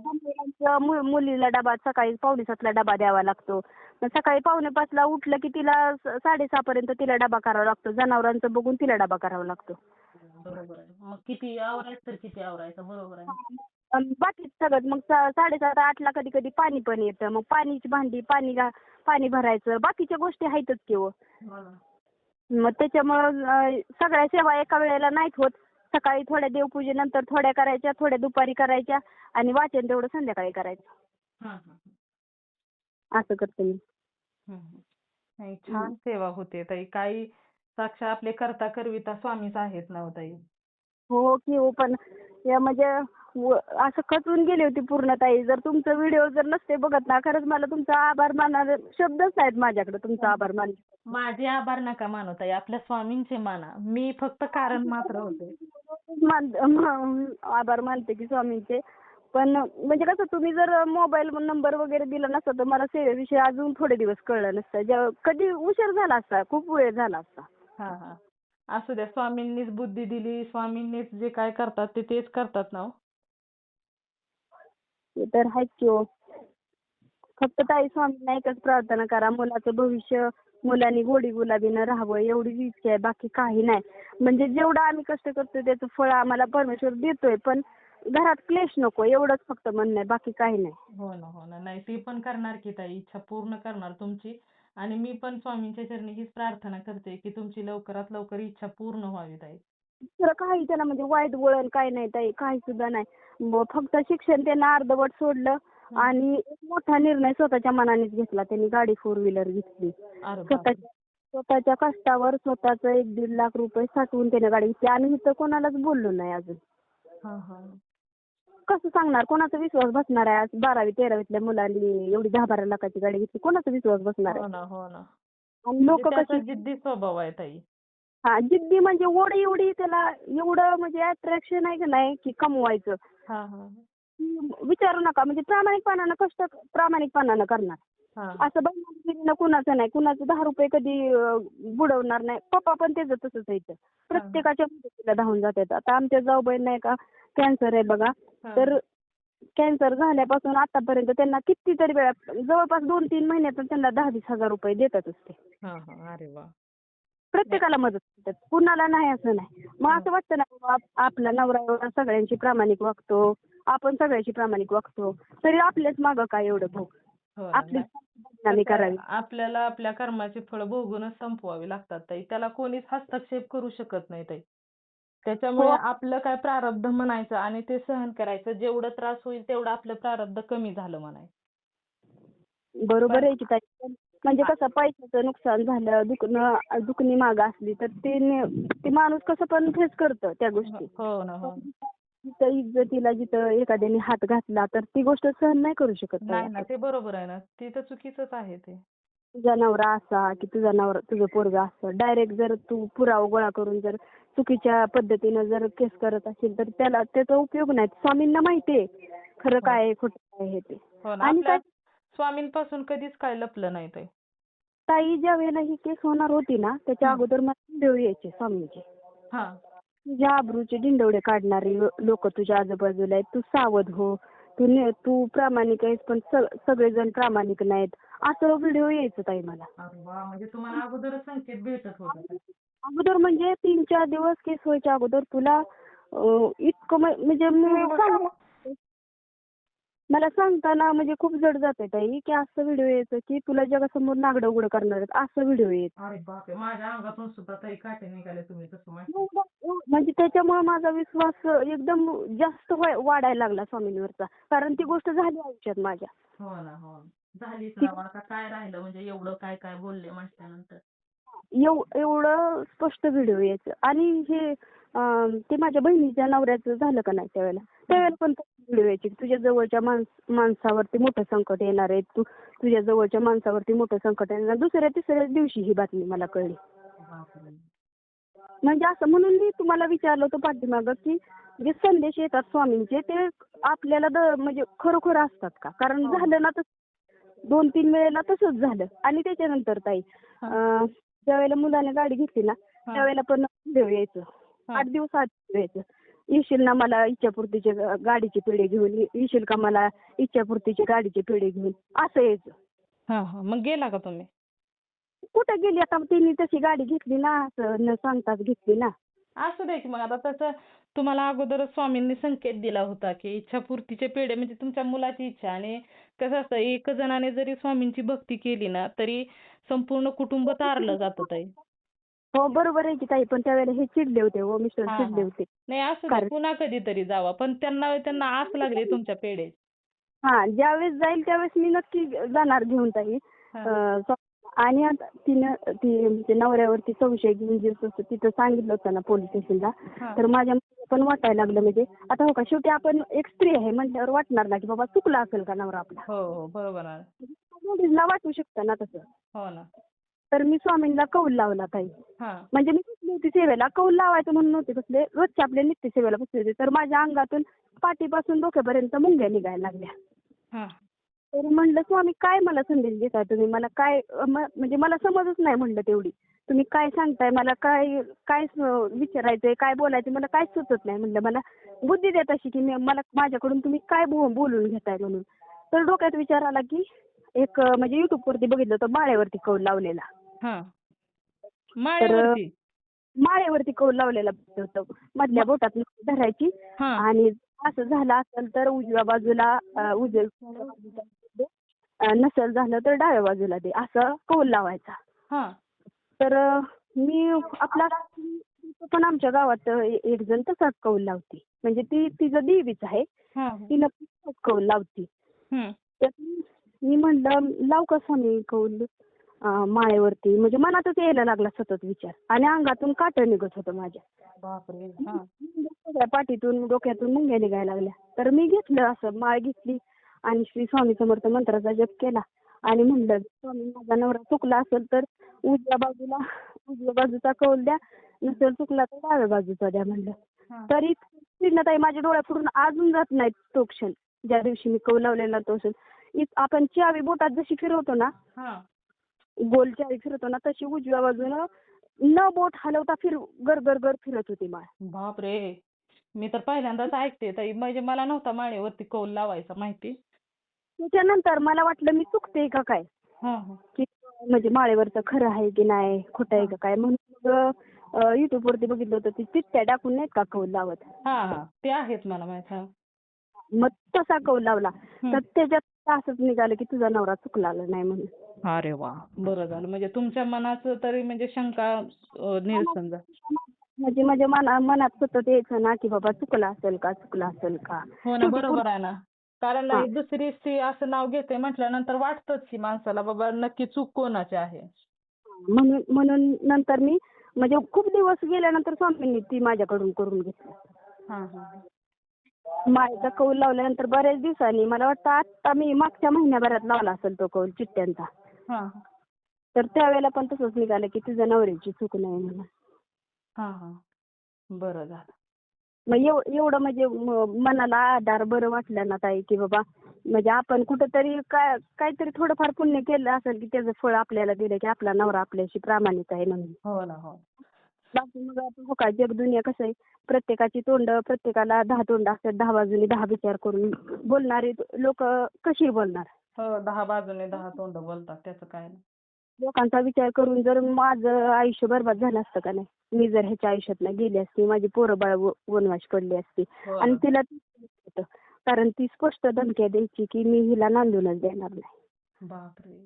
मुलीला डबा सकाळी 5:45ला डबा द्यावा लागतो. मग सकाळी 5:45ला उठलं की तिला 6:30 पर्यंत तिला डबा करावा लागतो. जनावरांचं बघून तिला डबा करावा लागतो. बरोबर आहे. मग किती आवरायचं तर किती आवरायचं, बरोबर आहे. बाकी सगळं मग 7:30-8ला कधी कधी पाणी पण येतं. मग पाणीची भांडी, पाणी भरायचं, बाकीच्या गोष्टी आहेतच की हो. हो ना. मग त्याच्यामुळं सगळ्या सेवा एका वेळेला नाहीत होत. सकाळी थोड्या देवपूजेनंतर थोड्या करायच्या, थोड्या दुपारी करायच्या आणि वाचन तेवढं संध्याकाळी करायचं. हा. हा. असं करते मी. हम्म. नाही, छान सेवा होते ताई. काही साक्षात आपले करता करविता स्वामीच आहेत ना हो ताई. हो की हो. पण या म्हणजे असं खचून गेली होती पूर्ण ताई. जर तुमचा व्हिडिओ जर नसते बघत ना, खरंच मला तुमचा आभार मानायला शब्दच नाहीत माझ्याकडे तुमचा आभार मान. माझे आभार नका मानू ताई, आपल्या स्वामींचे माना. मी फक्त कारण मात्र होते. आभार मानते की स्वामींचे. पण म्हणजे कसं तुम्ही जर मोबाईल नंबर वगैरे दिला नसता तर मला सेवेविषयी अजून थोडे दिवस कळलं नसतं. कधी उशीर झाला असता, खूप वेळ झाला असता. हा. हा. असू द्या, स्वामींनीच बुद्धी दिली, स्वामींनीच जे काय करतात ते तेच करतात ना हो. ते तर आहेच की हो. फक्त ताई स्वामींना एकच प्रार्थना करा, मुलाचं भविष्य मुलांनी गोडी गुलाबीनं राहावं एवढीच इच्छा आहे, बाकी काही नाही. म्हणजे जेवढं आम्ही कष्ट करतोय त्याचं फळ आम्हाला परमेश्वर देतोय, पण घरात क्लेश नको एवढंच फक्त म्हणणं आहे, बाकी काही नाही. हो ना, हो ना. नाही, ती पण करणार की ताई, इच्छा पूर्ण करणार तुमची. आणि मी पण स्वामींच्या चरणी हीच प्रार्थना करते की तुमची लवकरात लवकर इच्छा पूर्ण व्हावी ताई. दुसरं काही त्याला म्हणजे वाईट वळण काही नाही ताई, काही सुद्धा नाही. फक्त शिक्षण त्यांना अर्धवट सोडलं आणि एक मोठा निर्णय स्वतःच्या मनानेच घेतला. त्यांनी गाडी 4 व्हीलर घेतली. अरे बापरे. स्वतःच्या कष्टावर स्वतःचं 1-1.5 लाख रुपये साठवून त्याने गाडी घेतली. आम्ही इथं कोणालाच बोललो नाही अजून. हा. हा. कसं सांगणार, कोणाचा विश्वास बसणार आहे? आज 12वी-13वीतल्या मुलांनी एवढी 10-12 लाखाची गाडी घेतली, कोणाचा विश्वास बसणार हो आहे? ना, हो ना. आणि लोक म्हणजे त्याचा कशी जिद्दी स्वभाव आहे ताई. जिद्दी म्हणजे ओढ एवढी त्याला, एवढं म्हणजे अट्रॅक्शन आहे का नाही की कमवायचं. हा. हा. विचारू नका. म्हणजे प्रामाणिकपणानं कष्ट प्रामाणिकपणानं करणार. हा. असं बहिणीनं कुणाचं नाही, कुणाचं 10 रुपये कधी बुडवणार नाही. पप्पा पण त्याचं तसंच आहे. प्रत्येकाच्या मदतीला धावून जातात. आता आमच्या जाऊबाईंना नाही का कॅन्सर आहे बघा. हा. तर कॅन्सर झाल्यापासून आतापर्यंत त्यांना कितीतरी वेळा जवळपास 2-3 महिन्यातून त्यांना 10,000-20,000 रुपये देतातच ते. हा हा. अरे वा. प्रत्येकाला मदत करतात, कुणाला नाही असं नाही. मग असं वाटतं ना बाबा आपला नवरा एवढा सगळ्यांशी प्रामाणिक वागतो, आपण सगळ्याशी प्रामाणिक वागतो, तरी आपल्याच मागं काय एवढं भोग, हो ना. आपली नाही. बदनामी कसं आहे, करावी. आपल्याला आपल्या कर्माची फळं भोगूनच संपवावी लागतात ताई. त्याला कोणीच हस्तक्षेप करू शकत नाही ताई. त्याच्यामुळे हो, आपलं काय प्रारब्ध म्हणायचं आणि ते सहन करायचं. जेवढं त्रास होईल तेवढं आपलं प्रारब्ध कमी झालं म्हणायचं. बरोबर पण आहे की ताई. पण म्हणजे कसं पैशाचं नुकसान झालं, दुखणी मागं असली तर ते माणूस कसं पण फेस करतं त्या गोष्टी. हो ना. हो. जिथं इज्जतीला जिथं एखाद्याने हात घातला तर ती गोष्ट सहन नाही करू शकत ताई नाही ना, आपण. ते बरोबर आहे ना. ते तर चुकीचंच आहे ते. तुझा नवरा असा की तुझं पोरगं असं डायरेक्ट जर तू पुरावा गोळा करून जर चुकीच्या पद्धतीनं जर केस करत असेल तर त्याचा उपयोग नाही. स्वामींना माहिती आहे खरं हो. काय आहे खोटं काय आहे ते. हो ना. आणि आपल्या ताई स्वामींपासून कधीच काय लपलं नाही ताई. ताई ज्या वेळेला ही केस होणार होती ना त्याच्या हं. अगोदर मला व्हिडिओ यायचे स्वामींचे. हां. तुझ्या आबरूचे ढिंडोरे काढणारे लोक तुझ्या आजूबाजूला आहेत. तू सावध हो. तू प्रामाणिक आहेस पण सगळेजण प्रामाणिक नाहीत. असं व्हिडिओ यायचं ताई मला. अरे वा! म्हणजे तुम्हाला अगोदरच संकेत भेटत होता. अगोदर म्हणजे 3-4 दिवस केस व्हायच्या अगोदर तुला इतकं म्हणजे मला सांगताना म्हणजे खूप जड जाते ताई की असं व्हिडिओ यायचं की तुला जगासमोर नागडं उघडं करणार आहेत असं व्हिडिओ यायचं. अरे बापरे! माझ्या अंगातून सुद्धा ताई काटे निघाले तुम्ही तसं म्हणता. म्हणजे त्याच्यामुळे माझा विश्वास एकदम जास्त वाढायला लागला स्वामींवरचा. कारण ती गोष्ट झाली आयुष्यात माझ्या. हो ना. हो. झालीच ती ना. आता काय राहिलं म्हणजे एवढं काय काय बोलले म्हटल्यानंतर. एवढं स्पष्ट व्हिडिओ यायचं. आणि हे ते माझ्या बहिणीच्या नवऱ्याचं झालं का नाही त्यावेळेला पण व्हिडिओ यायचे. तुझ्या जवळच्या माणसावरती मोठं संकट येणार आहे. तुझ्या जवळच्या माणसावरती मोठं संकट येणार. दुसऱ्या-तिसऱ्या दिवशी ही बातमी मला कळली. बापरे! म्हणजे असं म्हणून मी तुम्हाला विचारलं होतं पाठीमागं की जे संदेश येतात स्वामींचे ते आपल्याला म्हणजे खरोखर असतात का? कारण हो. झालं ना तसं 2-3 वेळेला तसंच झालं. आणि त्याच्यानंतर ताई ज्यावेळेला मुलाने गाडी घेतली ना त्यावेळेला पण व्हिडिओ यायचं. 8 दिवस आधी यायचं. येशील ना मला इच्छापूर्तीचे गाडीचे पेढे घेऊन, येशील का मला इच्छापूर्तीचे गाडीचे पेढे घेऊन असं यायचं. हां, हां. मग गेला का तुम्ही? कुठं गेली आता तिने तशी गाडी घेतली ना असं न सांगताच घेतली ना. असू दे की मग आता तसं तुम्हाला अगोदरच स्वामींनी संकेत दिला होता की इच्छापूर्तीचे पेढे म्हणजे तुमच्या मुलाची इच्छा आणि कसं असतं एक जणाने जरी स्वामींची भक्ती केली ना तरी संपूर्ण कुटुंब तारलं जातं ताई. हो बरोबर आहे की ताई. पण त्यावेळेला हे चिडले होते हो मिस्टर हां, चिडले हां. होते. नाही असू द्या कारण पुन्हा कधीतरी जावा पण त्यांना आस लागली तुमच्या पेढेची. ज्यावेळेस जाईल त्यावेळेस मी नक्की जाणार घेऊन ताई. हां. आणि आता ती म्हणजे नवऱ्यावरती संशय घेऊन जे तिथं सांगितलं होतं ना पोलीस स्टेशनला हां. तर माझ्या पण वाटायला लागलं. म्हणजे आता हो का शेवटी आपण एक स्त्री आहे म्हटल्यावर वाटणार ना की बाबा चुकला असेल का नवरा आपला. हो, हो. बरोबर आहे. मुलीला वाटू शकतं ना तसं. हो ना. तर मी स्वामींना कौल लावला ताई. हां. म्हणजे मी बसली होती सेवेला. कौल लावायचं म्हणून नव्हते बसले. रोजच्या आपल्या नित्य सेवेला बसले होते. तर माझ्या अंगातून पाठीपासून डोक्यापर्यंत मुंग्या निघायला लागल्या. हां. तर म्हणलं स्वामी काय मला संदेश देताय तुम्ही मला काय म्हणजे मला समजच नाही म्हणलं तेवढी. तुम्ही काय सांगताय मला काय काय विचारायचंय काय बोलायचं मला काय सुचत नाही म्हणलं. मला बुद्धी देत अशी की मला माझ्याकडून तुम्ही काय बोलून घेताय म्हणून. तर डोक्यात विचार आला की एक म्हणजे युट्यूबवरती बघितलं होतं माळ्यावरती कौल लावलेला. हां. तर माळ्यावरती? माळ्यावरती कौल लावलेला होतं. मधल्या बोटात धरायची हां. आणि असं झालं असेल तर उजव्या बाजूला नसेल झालं तर डाव्या बाजूला दे असं कौल लावायचा. हां. तर मी आपला पण आमच्या गावात एक जण तसाच कौल लावते. म्हणजे ती तिचं देवीच आहे. हां. तिला तसाच कौल लावते. हं. तर मी म्हणलं लावू का स्वामी कौल माळेवरती. म्हणजे मनातच यायला लागला सतत विचार आणि अंगातून काटं निघत होतं माझ्या. बापरे! हां. सगळ्या पाठीतून डोक्यातून मुंग्या निघायला लागल्या. तर मी घेतलं असं माळ घेतली आणि श्री स्वामी समर्थ मंत्राचा जप केला आणि म्हणलं स्वामी माझा नवरा चुकला असेल तर उजव्या बाजूचा कौल द्या. नसेल चुकला तर डाव्या बाजूचा द्या म्हणलं. हां. तरी ताई माझ्या डोळ्यापुढून अजून जात नाही तो क्षण. ज्या दिवशी मी कौल लावलेला तो क्षण. आपण चावी बोटात जशी फिरवतो ना हां. गोल चावी फिरवतो ना तशी उजव्या बाजूनं न बोट हलवता गर गर गर फिरत होती माळ. बापरे! मी तर पहिल्यांदाच ऐकते ताई, म्हणजे मला नव्हता माळेवरती कौल लावायचा माहिती. त्याच्यानंतर मला वाटलं मी चुकते का काय, हा हा की म्हणजे माळेवरचं खरं आहे की नाही, खोटं आहे का काय, म्हणून मग युट्यूबवरती बघितलं होतं ती चिठ्ठ्या टाकून नाहीत का कौल लावत. हा हा ते आहेत मला माहित. हा. मग तसा कौल लावला हं. तर त्याच्यात असंच निघालं की तुझा नवरा चुकला नाही म्हणून. अरे वा, बरं झालं. म्हणजे तुमच्या मनाचं तरी म्हणजे शंका निरसन झाली. म्हणजे माझ्या मनात सतत यायचं ना की बाबा चुकला असेल का, चुकला असेल का. हो ना, शेवटी बरोबर आहे ना. कारण हा. दुसरी स्त्री असं नाव घेते म्हटल्यानंतर वाटतंच की माणसाला बाबा नक्की चूक कोणाची आहे. म्हणून म्हणून नंतर मी म्हणजे खूप दिवस गेल्यानंतर स्वामींनी ती माझ्याकडून करून घेतली. हा हा माळेचा कौल लावल्यानंतर बऱ्याच दिवसांनी, मला वाटतं आता मी मागच्या महिन्याभरात लावला असेल तो कौल चिठ्ठ्यांचा. हा तर त्यावेळेला पण तसंच निघालं की तुझ्या नवऱ्याची चूक नाही म्हणून. हा हा बरं झालं. मग एवढं म्हणजे मनाला आधार बरं वाटलं ना ताई, की बाबा म्हणजे आपण कुठंतरी काहीतरी थोडंफार पुण्य केलं असेल की त्याचं फळ आपल्याला दिलं, की आपला नवरा आपल्याशी प्रामाणिक आहे म्हणून. हो ना हो. बाकी मग आता हो का, जग दुनिया कसं आहे, प्रत्येकाची तोंड प्रत्येकाला 10 तोंड असतात, 10 बाजूनी 10 विचार करून बोलणारे लोक कशी बोलणार. हो, 10 बाजूने 10 तोंड बोलतात, त्याचं काय नाही. लोकांचा विचार करून जर माझं आयुष्य बरबाद झालं असतं का नाही, मी जर ह्याच्या आयुष्यात गेली असती, माझी पोरं बाळ वनवास पडली असती. हो आणि ना. तिला ते होतं. कारण ती स्पष्ट धमक्या द्यायची की मी हिला नांदूनच देणार नाही, बापरे.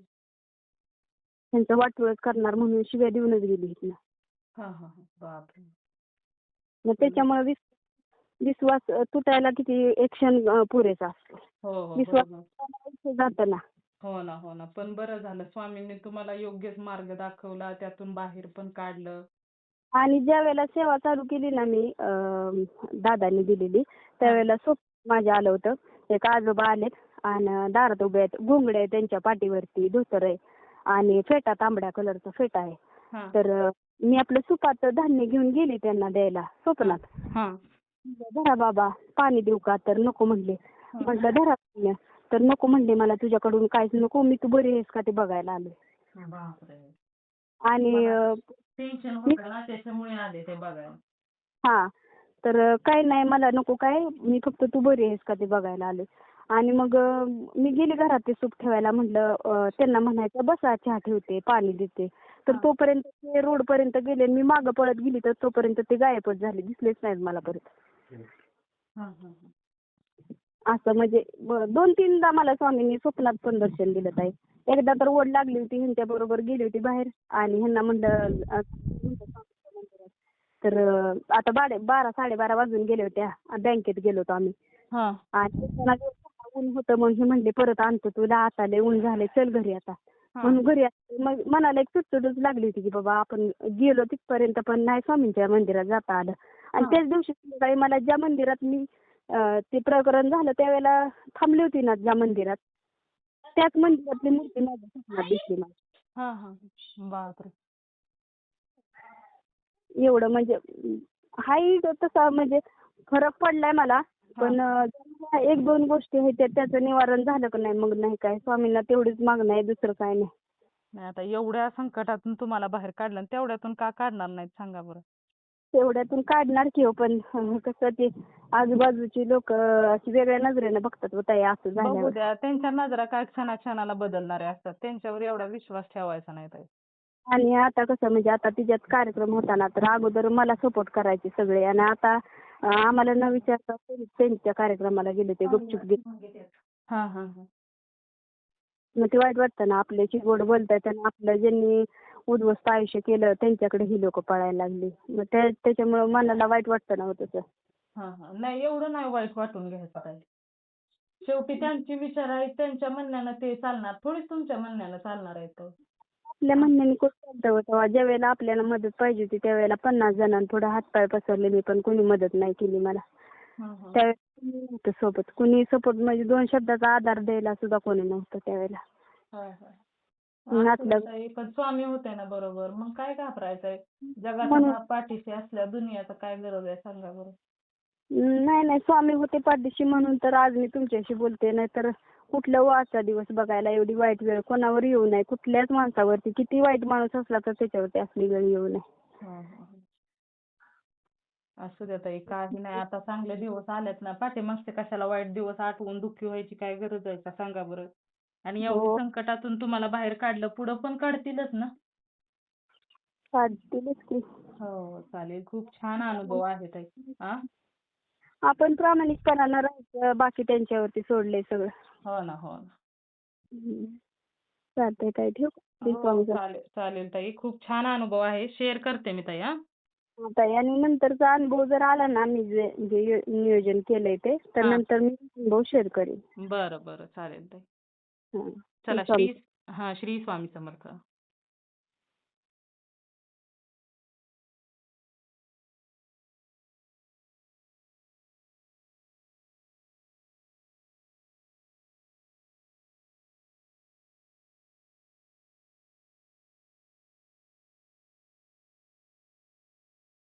त्यांचं वाटोळच करणार म्हणून शिव्या देऊनच गेली इथनं. हा हा हा. बापरे. मग त्याच्यामुळे विश्वास तुटायला किती एक क्षण पुरेसा असतो. हो हो विश्वास बरोबर. जातं ना. हो ना हो ना, पण बरं झालं स्वामींनी तुम्हाला योग्यच मार्ग दाखवला, त्यातून बाहेर पण काढलं. आणि ज्या वेळेला सेवा चालू केली ना मी, दादांनी दिलेली, त्यावेळेला स्वप्न माझ्या आलं होतं. एक आजोबा आलेत आणि दारात उभे आहेत, घोंगडे आहे त्यांच्या पाठीवरती, धोतर आहे आणि फेटा तांबड्या कलरचा फेटा आहे. हा तर मी आपलं सुपाचं धान्य घेऊन गेले त्यांना द्यायला स्वप्नात. हा धरा बाबा, पाणी देऊ का, तर नको म्हणले. म्हटलं धरा पाणी. तर नको म्हणले, मला तुझ्याकडून काहीच नको, मी तू बरी आहेस का ते बघायला आले. बापरे. आणि टेन्शन होतं ना, त्याच्यामुळे आले ते बघायला. हा, तर काय नाही मला नको काय, मी फक्त तू बरी आहेस का ते बघायला आले. आणि मग मी गेले घरात ते सूप ठेवायला. म्हटलं त्यांना म्हणायचं बसा, चहा ठेवते, पाणी देते. तर तोपर्यंत ते रोड पर्यंत गेले आणि मी मागं पळत गेली, तर तोपर्यंत ते गायबच झाले, दिसलेच नाहीत मला परत. हा हा हा. असं म्हणजे 2-3दा मला स्वामींनी स्वप्नात पण दर्शन दिलं ताई. एकदा तर ओढ लागली होती, ह्यांच्या बरोबर गेली होती बाहेर आणि ह्यांना म्हणलं तर आता 12-12:30 वाजून गेले होत्या, बँकेत गेलो होतो आम्ही. हा आणि येताना ऊन होतं, मग हे म्हणले परत आणतो तुला, आता लय ऊन झालंय, चल घरी आता. म्हणून घरी आले. मग मनाला एक चुटचुटच लागली होती की बाबा आपण गेलो तिथपर्यंत पण नाही स्वामींच्या मंदिरात जाता आलं. आणि त्याच दिवशी संध्याकाळी मला ज्या मंदिरात मी ते प्रकरण झालं त्यावेळेला थांबली होती ना ज्या मंदिरात, त्याच मंदिरातली मूर्ती माझ्या स्वप्नात दिसली मला. हा हा. बापरे. एवढं म्हणजे हाही तसा म्हणजे फरक पडलाय मला. पण 1-2 गोष्टी आहेत त्याचं निवारण झालं का नाही, मग नाही काय, स्वामींना तेवढीच मागणं आहे, दुसरं काय नाही. नाही, आता एवढ्या संकटातून तुम्हाला बाहेर काढलं आणि तेवढ्यातून का काढणार नाहीत सांगा बरं. तेवढ्यातून काढणार की हो, पण कसं ते आजूबाजूची लोक अशी वेगळ्या नजरेनं बघतात होता असं बघू झाल्यावर. द्या, त्यांच्या नजरा काय क्षणाक्षणाला बदलणारे असतात, त्यांच्यावर एवढा विश्वास ठेवायचा नाही ताई. आणि आता कसं म्हणजे आता तिच्यात कार्यक्रम होता ना, तर अगोदर मला सपोर्ट करायचे सगळे आणि आता आम्हाला न विचारता त्यांच्या कार्यक्रमाला गेले, ते गुपचूप गेले. हा हा हा. मग ते वाईट वाटतं ना, आपल्याशी गोड बोलतायत आणि आपलं ज्यांनी उद्ध्वस्त आयुष्य केलं त्यांच्याकडे ही लोक पळायला लागली. मग त्याच्यामुळे मनाला वाईट वाटतं ना हो तसं. हा हा. नाही, एवढं नाही वाईट वाटून घ्यायचं ताई. शेवटी त्यांचे विचार आहेत, त्यांच्या म्हणण्यानं ते चालणार, थोडीच तुमच्या म्हणण्यानं चालणार आहे तो. आपल्या म्हणण्याने कोण चालतं हो तेव्हा, ज्या वेळेला आपल्याला मदत पाहिजे होती त्यावेळेला 50 जणांनी थोडं हातपाय पसरले, मी पण कोणी मदत नाही केली मला. त्यावेळेला कोणी नव्हतं सोबत, कुणी सपोर्ट म्हणजे 2 शब्दाचा आधार द्यायला सुद्धा कोणी नव्हतं त्यावेळेला. पण स्वामी होते ना बरोबर, मग काय घाबरायचंय. जगाच्या म्हणून पाठीशी असल्या दुनियाचं काय गरज आहे सांगा बरं. नाही स्वामी होते पाठीशी म्हणून तर आज मी तुमच्याशी बोलते, नाही तर कुठला आजचा दिवस बघायला एवढी वाईट वेळ कोणावर येऊ नये, कुठल्याच माणसावरती किती वाईट माणूस असला तर त्याच्यावरती असली वेळ येऊ नये. असू द्या ताई, काही नाही. आता चांगले दिवस आलेत ना, पाठीमागचे कशाला वाईट दिवस आठवून दुःखी व्हायची काय गरज आहे का सांगा बरं. आणि एवढी हो, संकटातून तुम्हाला बाहेर काढलं, पुढं पण काढतीलच ना. काढतीलच की. हो चालेल. खूप छान अनुभव आहे ताई. हा. आपण प्रामाणिकपणानं राहायचं, बाकी त्यांच्यावरती सोडलंय सगळं. हो ना, हो ना. हम्म. चालतंय ताई, ठेवू का? श्री हो स्वामी समर्थ. चालेल चालेल ताई. खूप छान अनुभव आहे. शेअर करते मी ताई. हा. ताई, आणि नंतरचा अनुभव जर आला ना, मी जे नियोजन केलंय ते, तर हा. नंतर मी अनुभव शेअर करेन. बरं बरं चालेल ताई. हा. श्री चला स्वामी. श्री स्वामी समर्थ.